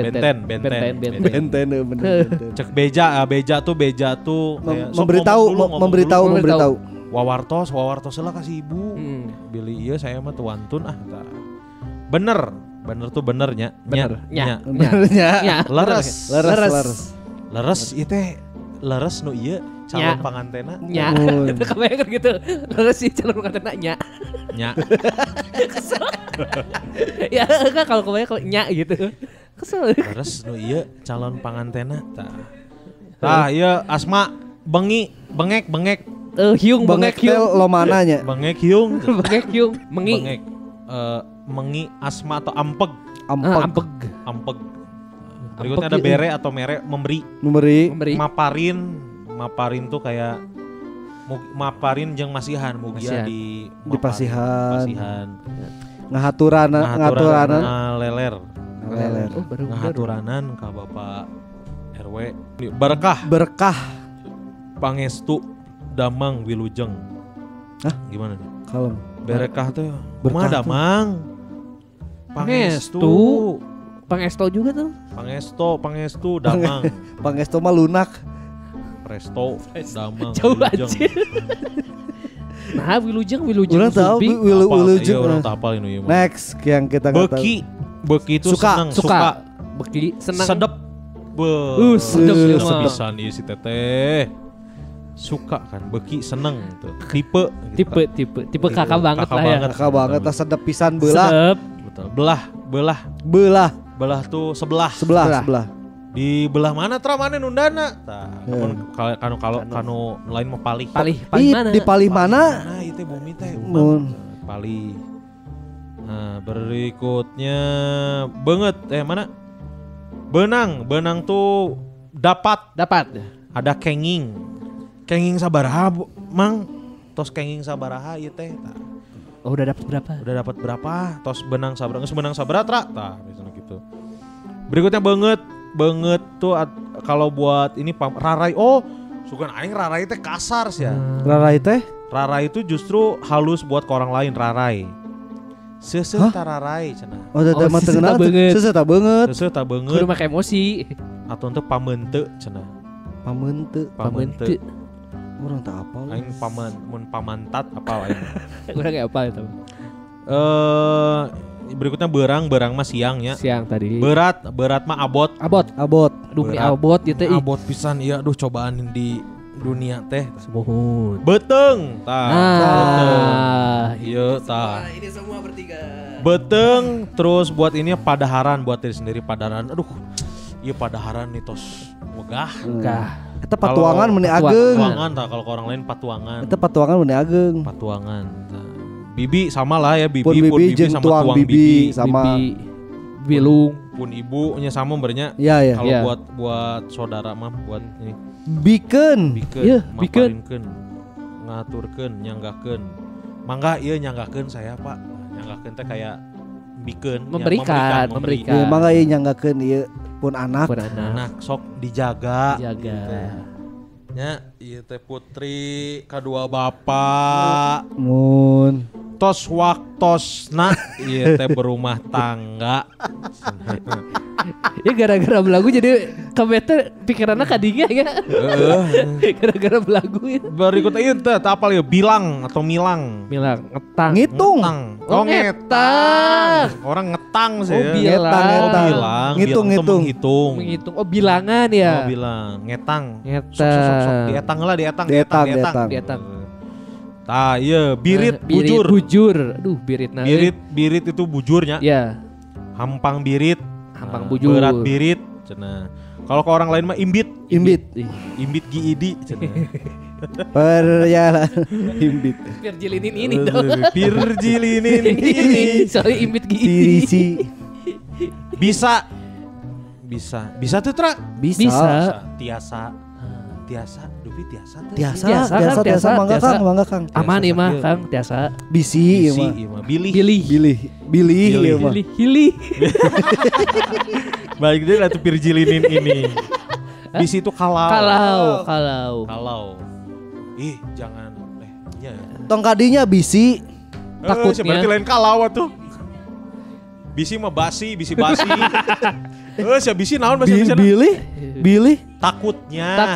Benten bener. Cek beja tuh kayak, sok ngomong memberitahu. Wawartos lah kasih ibu. Beli iya saya mah tuantun tah. Bener tuh benernya. Bener. Nya. Leres ieu teh leres nu ieu calon pangantena. Nya. Itu kebayang gitu. Leres sih calon pangantena nya. Ya kan kalau kebayang kalau nya gitu. Kesel. Leres nu ieu calon pangantena tah. Ieu Asma bengek. Hyung bengek hyung. Lo mananya? Bengek hyung. Bengek hyung. Mengi. Bengek. Mengi Asma atau ampeg. Ampeg. Berikutnya ada bere atau mere memberi. Maparin tuh kayak maparin jeung masihan mugia di pasihan. Ngahaturanan leler. Ngahaturanan ka Bapak RW. Berkah. Pangestu damang wilujeng. Hah? Gimana nih? Kalem. Berekah tuh. Kumaha damang? Pangesto juga tuh. Pangestu damang. Pangesto mah lunak. Presto damang. Jauh aja. Nah, wilujeng. Urang tahu wilujeng. Urang teu hafal ini. Next yang kita kata. Beki itu senang, suka. Beki senang. Sedep. Sedep sepisan ieu si Teteh. Suka kan, beki seneng tuh. Tipe kakak banget lah ya. Kakak banget, sedep pisan belah. Betul. Belah tuh sebelah. Di belah mana tra mana nundana? Tah, kanu lain mah palih. Palih mana? Di palih mana? Nah, itu bumi teh. Palih. Nah, berikutnya banget mana? Benang tuh dapat. Ada kenging sabaraha mang. Tos kenging sabaraha ieu teh. Oh, udah dapat berapa? Tos benang sabaraha, geus benang sabaraha tra? Tah, misalnya gitu. Berikutnya banget tuh kalau buat ini rarai. Oh, sugan aing rarai teh kasar sih ya. Rarai teh? Rarai itu justru halus buat ke orang lain, rarai. Seuseuh ta rarai cenah. Oh, teh mah teu kenal. Seuseuh ta beungeut. Kudu make emosi. Atau teu pamenteun cenah. Pamenteun. Orang tak apal. Aing pamantat apal aing. Urang ge apal eta. Berikutnya berang mah siangnya. Siang tadi. Berat mah abot. Aduh ini abot ieu teh. Abot pisan ieu aduh cobaan di dunia teh. Semohon. Beteng. Ieu tah. Ini semua bertiga. Beteng terus buat ini padaharan buat diri sendiri padaharan. Aduh. Ieu padaharan nih tos megah. Eta patuangan meuni ageng. Patuangan tah kalau ke orang lain patuangan. Eta patuangan meuni ageng. Patuangan. Bibi sama lah ya bibi pun bibi sama tuang bibi sama bilung pun ibunya sama bernya. Iya. Kalau buat saudara mah buat ini. Bikeun. Maparinkeun. Ngaturkeun, nyanggakeun. Mangga ieu nyanggakeun saya Pak. Nyanggakeun teh kayak bikeun. Memberikan. Mangga ieu nyanggakeun ieu pun anak sok dijaga. Ya, ieu teh putri kadua bapak. Mun Tos waktosna ieu teh berumah tangga. Ya gara-gara belagu jadi kabeh pikiranna kadinya ya. Gara-gara belagu ya. Berikutnya ieu teh apal ya bilang atau milang. Ngetang. Ngitung. Oh ngetang. Orang ngetang sih ya. Bilang. Ngitung. Menghitung. Oh bilangan ya. Oh bilang. Ngetang. Sok. Dietang lah dietang. Tah iya birit bujur. Aduh biritna. Birit itu bujurnya. Iya. Hampang birit. Bujur. Berat birit cenah. Kalau ke orang lain mah imbit giidi cenah. Perjalanan imbit. Pirjilinin ini dong. Pirjilinin ini. Sorry imbit giidi. Bisa tuh Tra? Bisa. Tiasa, Dupi tiasa. Tiasa mangga Kang. Aman ieu mah Kang, tiasa. Bisi ieu mah. Bilih ieu mah. Hilih. Baik deh atuh pirjilinin ini. Bisi itu kalau. Kalau. Ih, jangan iya. Tong kadinya bisi. Takutnya. Berarti lain kalau tuh. Bisi mah basi. Ya bisi naon bahasa Indonesia? Bilih. Takutnya.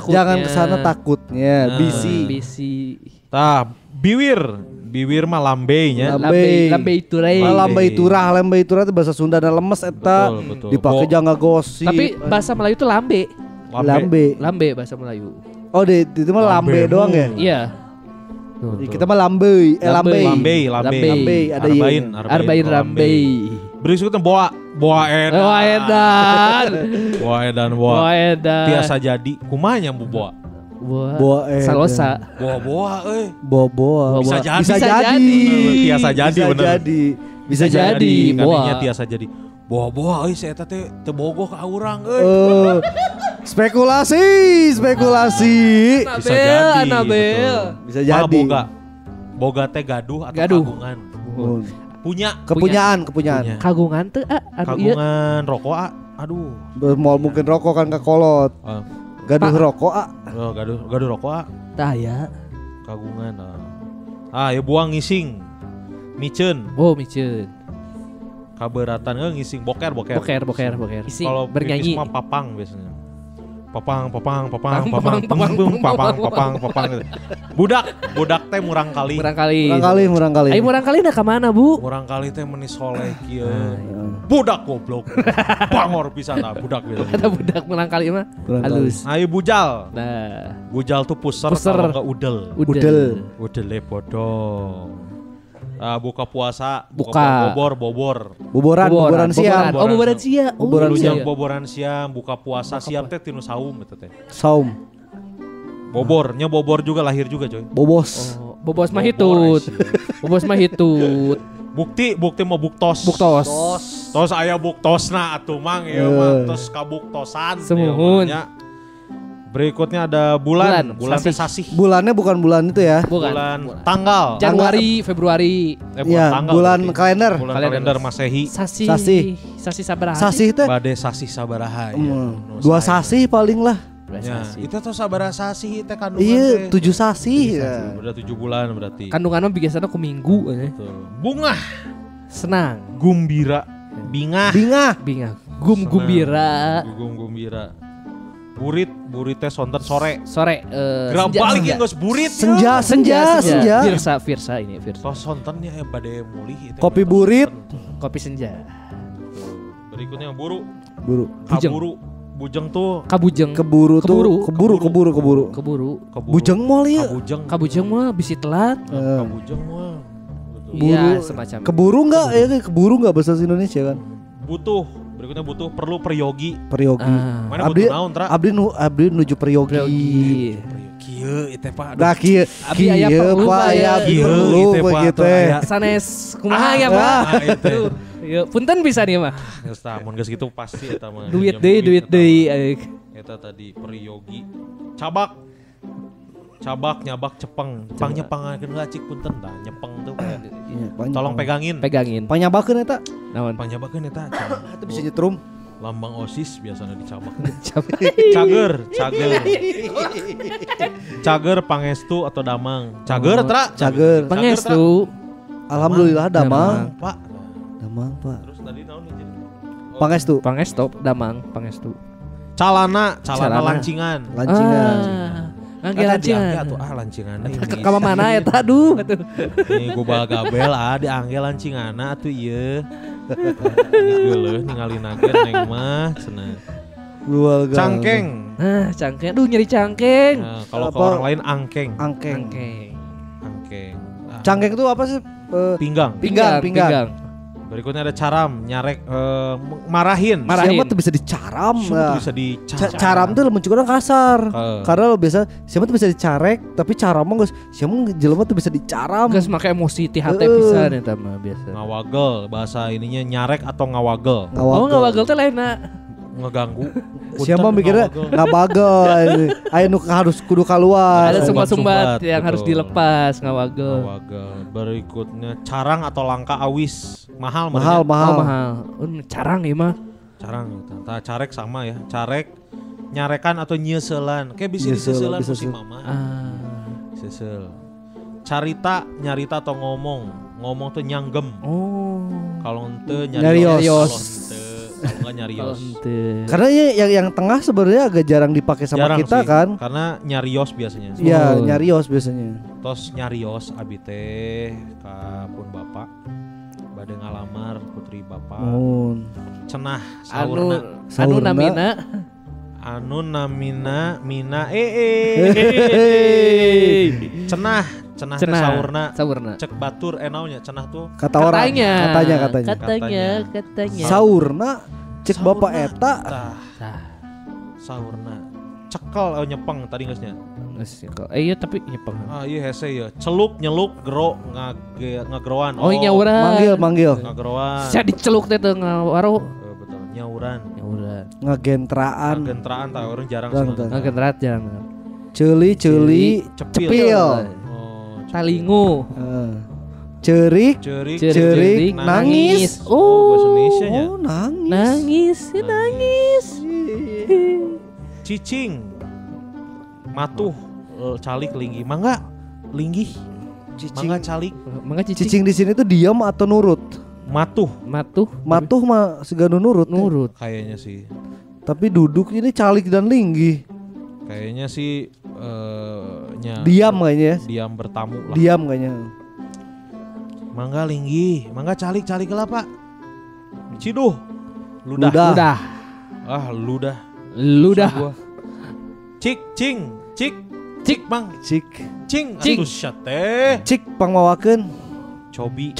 Jangan kesana takutnya. Bisi. Tah, biwir mah lambeinya. Lambei turah. Lambei turah itu bahasa Sunda dan lemes eta. Betul. Dipakai jangan gosip. Tapi bahasa Melayu itu lambe. Lambe bahasa Melayu. Oh, itu mah lambe doang ya? Iya. Kita mah lambei. Lambe. Ada Arbain lambe. Berikutnya boa edan. Tiasa jadi. Kumanya bu boa. Salosa. Boa. Bisa jadi. Tiasa jadi bener. Bisa jadi. Kadinya tiasa jadi. Boa saya teh tebogoh ka urang Spekulasi. Bisa jadi. Anabel. Bisa jadi. Boga teh gaduh atau kagungan. Kepunyaan. Kagungan tuh kagungan rokok aduh. Mungkin rokok kan kakolot. Gaduh rokok gaduh rokok tah ya. Kagungan ya buang ngising. Micen. Kaberatan ngising boker. Kalau bernyanyi mah papang biasanya. Papang. Budak teh murang kali. Ayo murang kali dah ke mana, Bu? Murang kali teh meuni soleh kieu. Budak goblok. Bangor pisan budak biasanya. Kata budak murang kali mah halus. Ayo bujal. Nah, bujal tuh puser kalau enggak udel. Udel bodong. Buka puasa, boboran siang. Boboran siang, buka puasa siang teh tinu saum eta teh. Saum. Bobor juga lahir juga coy. Bobos mah hitut. Bukti mah buktos. Tos aya buktosna atuh mang ya mah tos kabuktosan. Semuhun. Berikutnya ada bulan teh sasih. Bulannya bukan bulan itu ya. Bulan tanggal. Januari, Februari. Bulan kalender. Kalender Masehi. Sasih sabaraha. Sasih teh. Bade sasih sabaraha. 2 sasih paling lah. Ya, itu tuh sabaraha sasih teh kandungan. Iya, 7 sasih. Udah 7 bulan berarti. Kandungan mah biasanya ke minggu. Bunga. Senang. Gumbira. Bingah. Gumbira. Burit teh sonten sore. Gerak senja, balik geus burit. Senja. Firsa ini. Tos sontennya bade mulih itu. Kopi burit, kopi senja. Berikutnya buru. Bujeng tuh keburu. Bujeng mah lieu. Kabujeng mah bisi telat. Kabujeng mah. Iya, semacam. Keburu enggak bahasa Indonesia kan? Berikutnya perlu peryogi. Mana butuh naon tra? Abdi nuju peryogi. Kieu eta Pak. Da kieu. Kieu Pak aya perlu begitu. Sanes kumaha ya Pak? Ieu punten bisa nih mah. Geus tah mun geus kitu pasti eta mah. Duit deui. Eta tadi peryogi. Cabak nyabak cepeng. Nyepangakeun cik punten tah nyepeng tuh kayak. Tolong pegangin. Panyabakeun eta. Naon? Panyabakeun eta. Itu bisa nyetrum. Lambang OSIS biasanya dicabak. Cager pangestu atau damang. Cager tra? Cager. Pangestu. Alhamdulillah damang. Pak. Terus tadi naon Pangestu. Pangestu. Calana lancingan. Angge lancingan. Lancingan. Ka mana eta aduh atuh. Nih gua gabel di angge lancinganna atuh ieu. Geuleuh ningali nager neng mah cenah. Cangkeng. Cangkeng. Aduh nyeri cangkeng. Kalau ke orang lain angkeng. Cangkeng itu apa sih? Pinggang. Berikutnya ada caram, nyarek, marahin. Siapa tuh bisa dicaram? Bisa dicaram. Caram tuh lebih kurang kasar. Karena lo biasa siapa tuh bisa dicarek, tapi caram mah siapa jelema tuh bisa dicaram. Geus make emosi ti hate pisan eta mah biasa. Ngawagel, bahasa ininya nyarek atau ngawagel. Ngawagel teh lainna ngeganggu. Siapa mikirnya ngabagel. Aya nu harus kudu keluar. Ada sumbat-sumbat yang harus dilepas ngawagel. Berikutnya carang atau langka awis. Mahal. Carang ieu mah. Carang gitu. Tah carek sama ya. Carek nyarekan atau nyeselan. Kayak bisa diseselan ku si mama. Sesel. Carita, nyarita atau ngomong. Ngomong tuh nyanggem. Kalau ente nyarios. Kalau enggak nyarios. Karena yang tengah sebenarnya agak jarang dipakai sama jarang kita sih, kan. karena nyarios biasanya. Iya, nyarios biasanya. Tos nyarios abi teh ka pun bapak. Bade ngalamar putri bapak. Cenah saurna. Anu namina mina cenah saurna cek batur naonnya cenah tuh katanya saurna cek bapak eta saurna cekel nyepeng tadi geusnya iya tapi nyepeng iya hese ya celuk nyeluk gero ngageroan nyauran manggil ngageroan saya diceluk teh teu ngawaro betul nyauran ngagentraan tah orang jarang sih ngagentrat jarang ceuli cepil talingu cerik nangis bahasa Indonesia nya nangis cicing matuh calik linggi mangga linggih mangga calik mangga cicing di sini tuh diam atau nurut matuh mah segala nurut kayaknya sih tapi duduk ini calik dan linggih kayaknya sih diam kayaknya ya. Diam bertamu lah. Diam kayaknya. Mangga linggih, mangga calik lah Pak. Ciduh. Ludah. Ludah. Cik Bang. Cing. Atuh syate. Cik pangmawakeun. Cobi.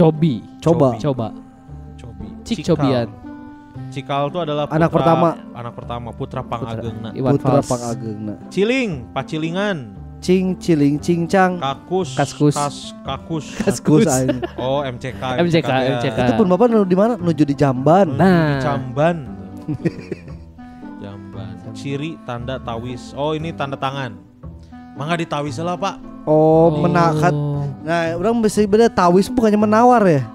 Coba. Cik cobian. Cikal itu adalah anak pertama putra pangageungna. Putra pangageungna. Ciling, pacilingan. Ciling, cincang. Kaskus. Oh, MCK. Itu pun Bapak di mana? Nuju di Jamban. Di Jamban. Ciri tanda tawis. Oh, ini tanda tangan. Mangga ditawis lah, Pak. Oh, menakat. Nah, orang bisa beda tawis bukannya menawar ya?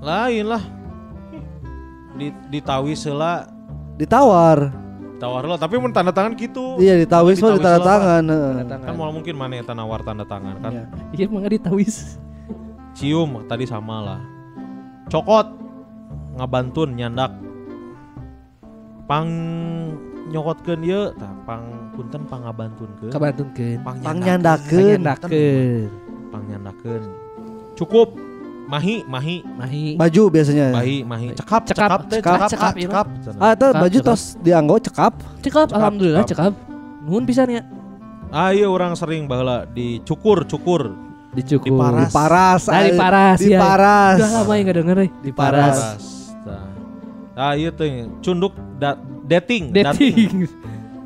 Lain lah. Ditawis lah. Ditawar lah, tapi mun tanda tangan gitu. Iya, ditawis mah tanda tangan. Kan malah mungkin mana yang nawar tanda tangan kan. Iya, mangga ditawis. Cium tadi sama lah. Cokot ngabantun nyandak. Pang nyokotkeun ieu tah punten pangabantunkeun. Kabantunkeun. Pangnyandakeun. Cukup. Mahi. Baju biasanya. Mahi. Cekap. Itu baju tos dianggo cekap. Alhamdulillah cekap. Nuhun pisan ya. Iya orang sering baheula dicukur. Diparas. Udah lama ya enggak denger euy. Diparas. Ieu teh cunduk dating.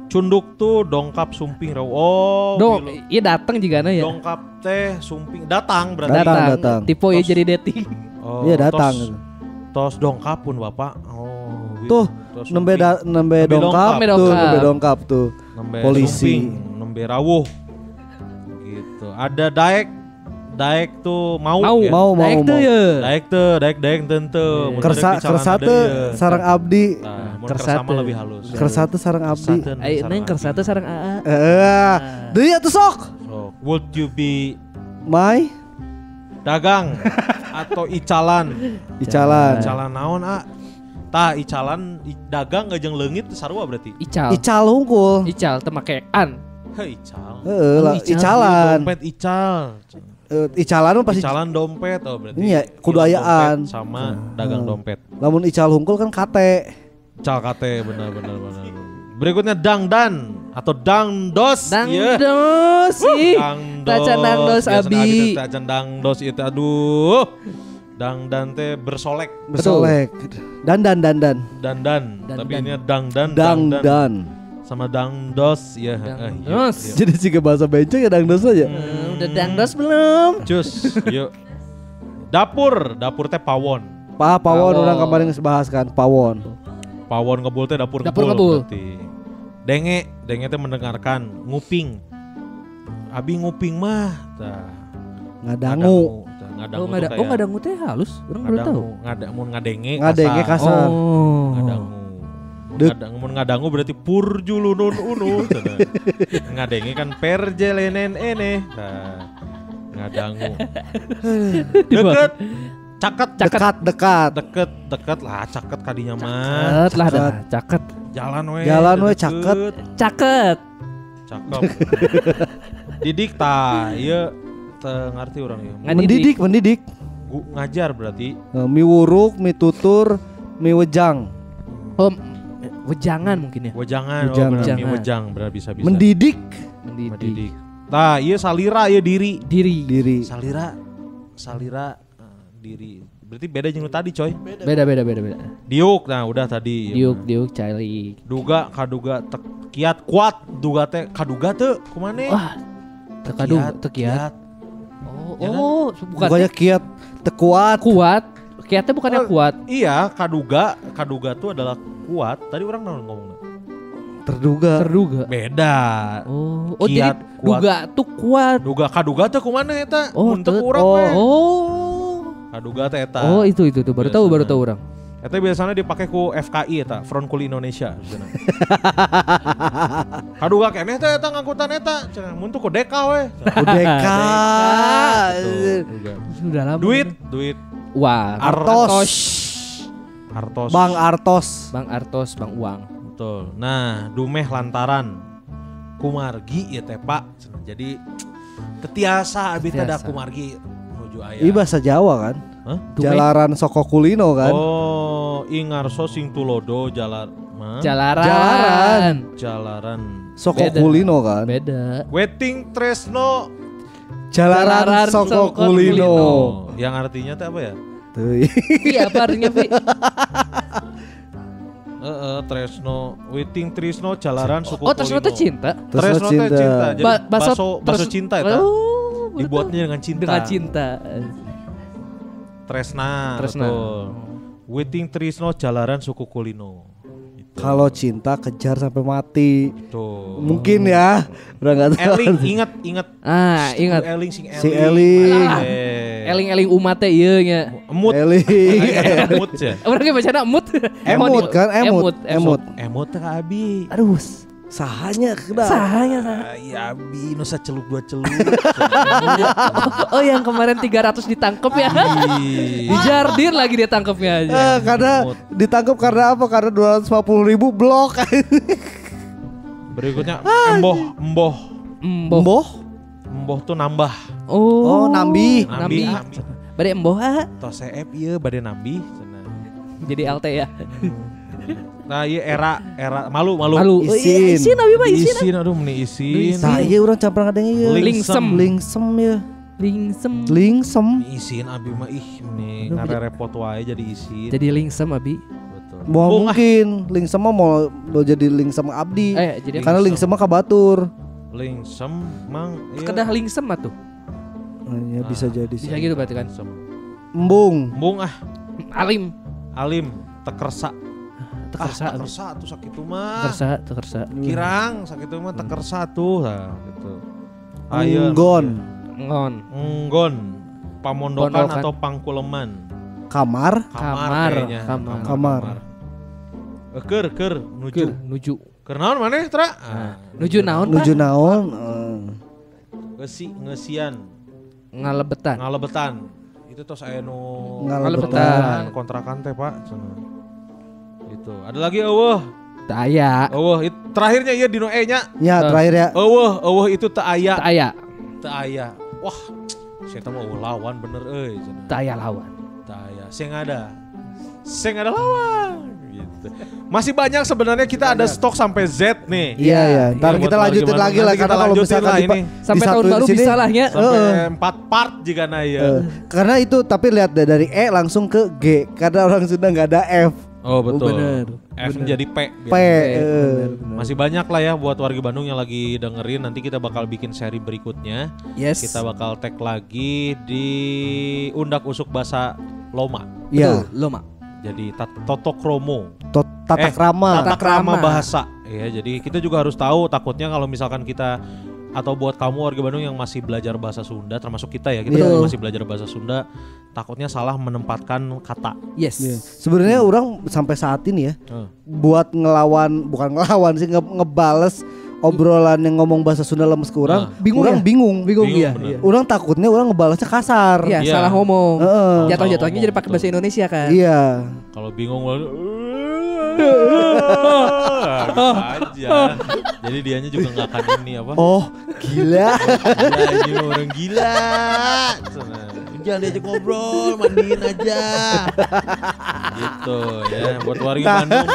Cunduk tuh dongkap sumping raw. Oh, iya datang juga ya. Dongkap teh sumping datang berarti. Datang. Tipe ya jadi dating. Oh, iya datang. Tos dongkap pun Bapak. Oh, tuh nembe dongkap tuh. Polisi, nembe rawuh. Gitu. Ada daek tuh mau. Daek tentu. Kersa teh sarang abdi. Kersa mah lebih halus. Kersa teh sarang abdi. Neng kersa teh sarang AA. Deui atuh sok. Would you be my dagang atau icalan? Icalan naon tah icalan dagang jeung leungit sarua berarti. Ical hungkul. Ical teh make an. Ical. Icalan. Dompet ical. Icalan pasti icalan dompet berarti. Iya, kudu ayaan sama dagang dompet. Lamun ical hungkul kan kate. Ical kate benar. Berikutnya dangdan atau dangdos. Dangdos sih. Tacan dangdos abi. Tacan dangdos itu aduh. Dangdan teh bersolek. Dandan. Tapi ini dangdan. Sama dangdos ya. Jadi jika bahasa bencong ya dangdos aja. Udah dangdos belum? Cus, yuk. Dapur teh pawon. Pawon orang kemarin bahas kan pawon ngebul teh dapur ngebul. Berarti. Denge teh mendengarkan, nguping. Abi nguping mah tah. Ngadangu. Ngadangu teh halus, orang baru tahu. Ngadenge kasar. Ngadangu. Ngadangu berarti purjulunun unu. Ngadengi kan perjelenen ene. Nah, ngadangu. Deket. Dekat lah caket kadinya mah. Caket lah dah, caket. Jalan we caket. Cakep. Didik ta, ieu teu ngarti urang ieu. Mendidik. Ngajar berarti. Miwuruk, mitutur, miwejang. Oh, wejangan mungkin ya. Wejangan. Wejang berarti bisa. Mendidik. Tah, ieu salira ieu diri. Salira diri. Berarti beda jeung tadi, coy. Beda. Diuk, nah udah tadi. Diuk cari. Duga, kaduga, kiat, kuat. Duga teh, kaduga teu kumane? Wah, kiat. Oh, bukannya kiat, kuat. Kuat. Kiatnya bukannya kuat. Iya, kaduga tuh adalah kuat. Tadi orang ngomongnya. Terduga. Beda. Oh, kiat, jadi kuat. Duga tuh kuat. Kaduga tuh kumana eta? Oh, untuk urang we. Kaduga teh eta. Oh, itu baru tahu urang. Eta biasanya dipakai ku FKI eta, Front Kuli Indonesia cenah. Kaduga keneh teh eta ngangkutan eta, cenah mun teu ku deka we. Deka. Sudah lama. Duit. Wah, Artos. Bang Artos, Bang Uang. Betul. Nah, dumeh lantaran kumargi ya teh Pak. Jadi tetiasa abi teh da kumargi menuju aya. Ini bahasa Jawa kan? Hah? Jalaran Soko Kulino kan? Oh, ingarso sing tulodo Jalaran. Soko Kulino kan? Beda. Weting Tresno Jalaran Soko Kulino. Yang artinya teh apa ya? Iya, apa artinya, Pi? Tresno, Witing Tresno Jalaran Suku Kulino. Oh, Tresno itu cinta. Tresno itu cinta. Jadi baso cinta ya. Oh, dibuatnya dengan cinta. Dengan cinta. Tresna. Betul. Witing Tresno Jalaran Suku Kulino. Kalau cinta kejar sampai mati. Tuh. Mungkin ya. Udah enggak tahu. Eling ingat. Ingat. Si Eling. Eling umat teh ieu nya. Emut. Eling. Emut ya. Urang ge bacana emut. Emut kan, emut. Emut teh ka abi. Aduh. Sahanya Ya abi nu saceluk dua celuk. Oh, yang kemarin 300 ditangkep ya. Dijardir lagi dia tangkepnya aja. Karena ditangkap karena apa? Karena 250.000 blok. Berikutnya emboh tuh nambah. Oh, nambi. Bade emboh tos CF ieu bade nambi cenah. Jadi LT ya. Nah, iya era malu. Isin abi mah isin. Isin aduh meni isin. Nah, iya urang camprang adanya ieu. Lingsem ya. Lingsem. Isin abi mah meni ngarepot wae jadi isin. Jadi lingsem abi. Betul. Mungkin lingsem mah mau jadi lingsem abdi. Karena lingsem mah kabatur. Lingsem mang kedah lingsem mah tuh. Ya bisa jadi sih. Bisa gitu berarti kan. Embung Alim tekersa tuh sakitu mah. Tekersa. Kirang sakitu mah tekersa tuh gitu. Enggon. Pamondokan atau pangkuleman. Kamar. Keur nuju. Keur naon maneh Tra? Nuju naon? Ngesian. Ngalebetan. Itu tos aya nu ngalebetan kontrakan teh Pak. Gitu. Ada lagi eueuh. Teu aya. Eueuh terakhirnya ieu dino E nya. Ya, terakhir ya. Eueuh itu teu aya. Teu aya. Wah, saya tahu mau lawan bener euy. Teu aya lawan. Teu aya. Sing ada lawan. Gitu. Masih banyak sebenarnya kita ada stok sampai Z nih. Iya. Ntar kita lanjutin lagi lah karena kalau misalkan ini sampai tahun baru bisa lah ya. Sampai 4 part jika ya. Karena itu tapi lihat dari E langsung ke G karena orang sudah nggak ada F. Oh betul. Bener. F menjadi P. Bener. Masih banyak lah ya buat warga Bandung yang lagi dengerin. Nanti kita bakal bikin seri berikutnya. Yes. Kita bakal tag lagi di Undak Usuk Bahasa Loma. Iya. Loma. Jadi Totokromo. Tata krama bahasa. Ya, jadi kita juga harus tahu takutnya kalau misalkan kita atau buat kamu warga Bandung yang masih belajar bahasa Sunda termasuk kita ya, kita masih belajar bahasa Sunda, takutnya salah menempatkan kata. Yes. Sebenarnya orang sampai saat ini ya buat bukan ngelawan sih, ngebales obrolan yang ngomong bahasa Sunda lemes ke orang, bingung ya. Orang takutnya orang ngebalasnya kasar. Iya, salah ngomong. Jatuh-jatuhnya jadi pakai bahasa Indonesia kan. Iya. Kalau bingung aja. Jadi dianya juga nggak akan ini apa? Oh, gila. Ini orang gila. Jangan diajak ngobrol, mandiin aja. Gitu ya. Buat warga Bandung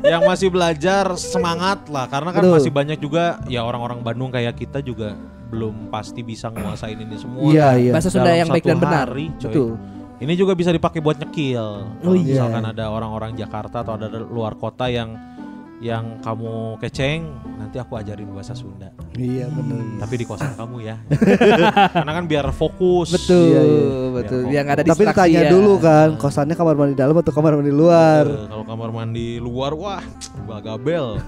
yang masih belajar, semangat lah. Karena kan masih banyak juga ya orang-orang Bandung kayak kita juga belum pasti bisa nguasain ini semua. Iya. Bahasa Sunda yang baik dan benar. Betul. Ini juga bisa dipakai buat nyekil. Misalkan ada orang-orang Jakarta atau ada luar kota yang kamu keceng, nanti aku ajarin bahasa Sunda. Iya benar. Tapi di kosan kamu ya. Karena kan biar fokus. Betul. Biar nggak ada distraksi. Tapi tanya dulu kan, kosannya kamar mandi dalam atau kamar mandi luar? Kalau kamar mandi luar, wah, bagabel.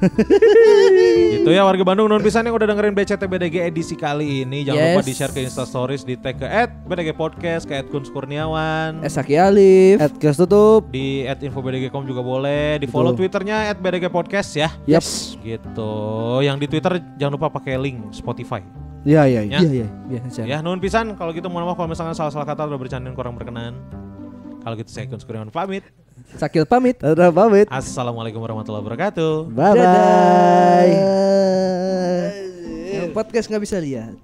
Gitu ya warga Bandung, non pisan yang udah dengerin BCT-BDG edisi kali ini. Jangan lupa di-share ke Instastories, di tag ke @BDG Podcast, ke @Kunskurniawan, Esaki Alif, @Tutup, di @infobdg.com juga boleh. Di follow Twitternya @BDG Podcast ya. Yes. Gitu. Yang di Twitter jangan lupa pakai link Spotify. Iya. Ya, nuhun pisan. Kalau gitu mohon maaf kalau misalkan salah-salah kata atau bercandaan kurang berkenan. Kalau gitu saya Kunskurniawan pamit. Sakil pamit. Udah pamit. Assalamualaikum warahmatullahi wabarakatuh. Bye. Podcast nggak bisa lihat.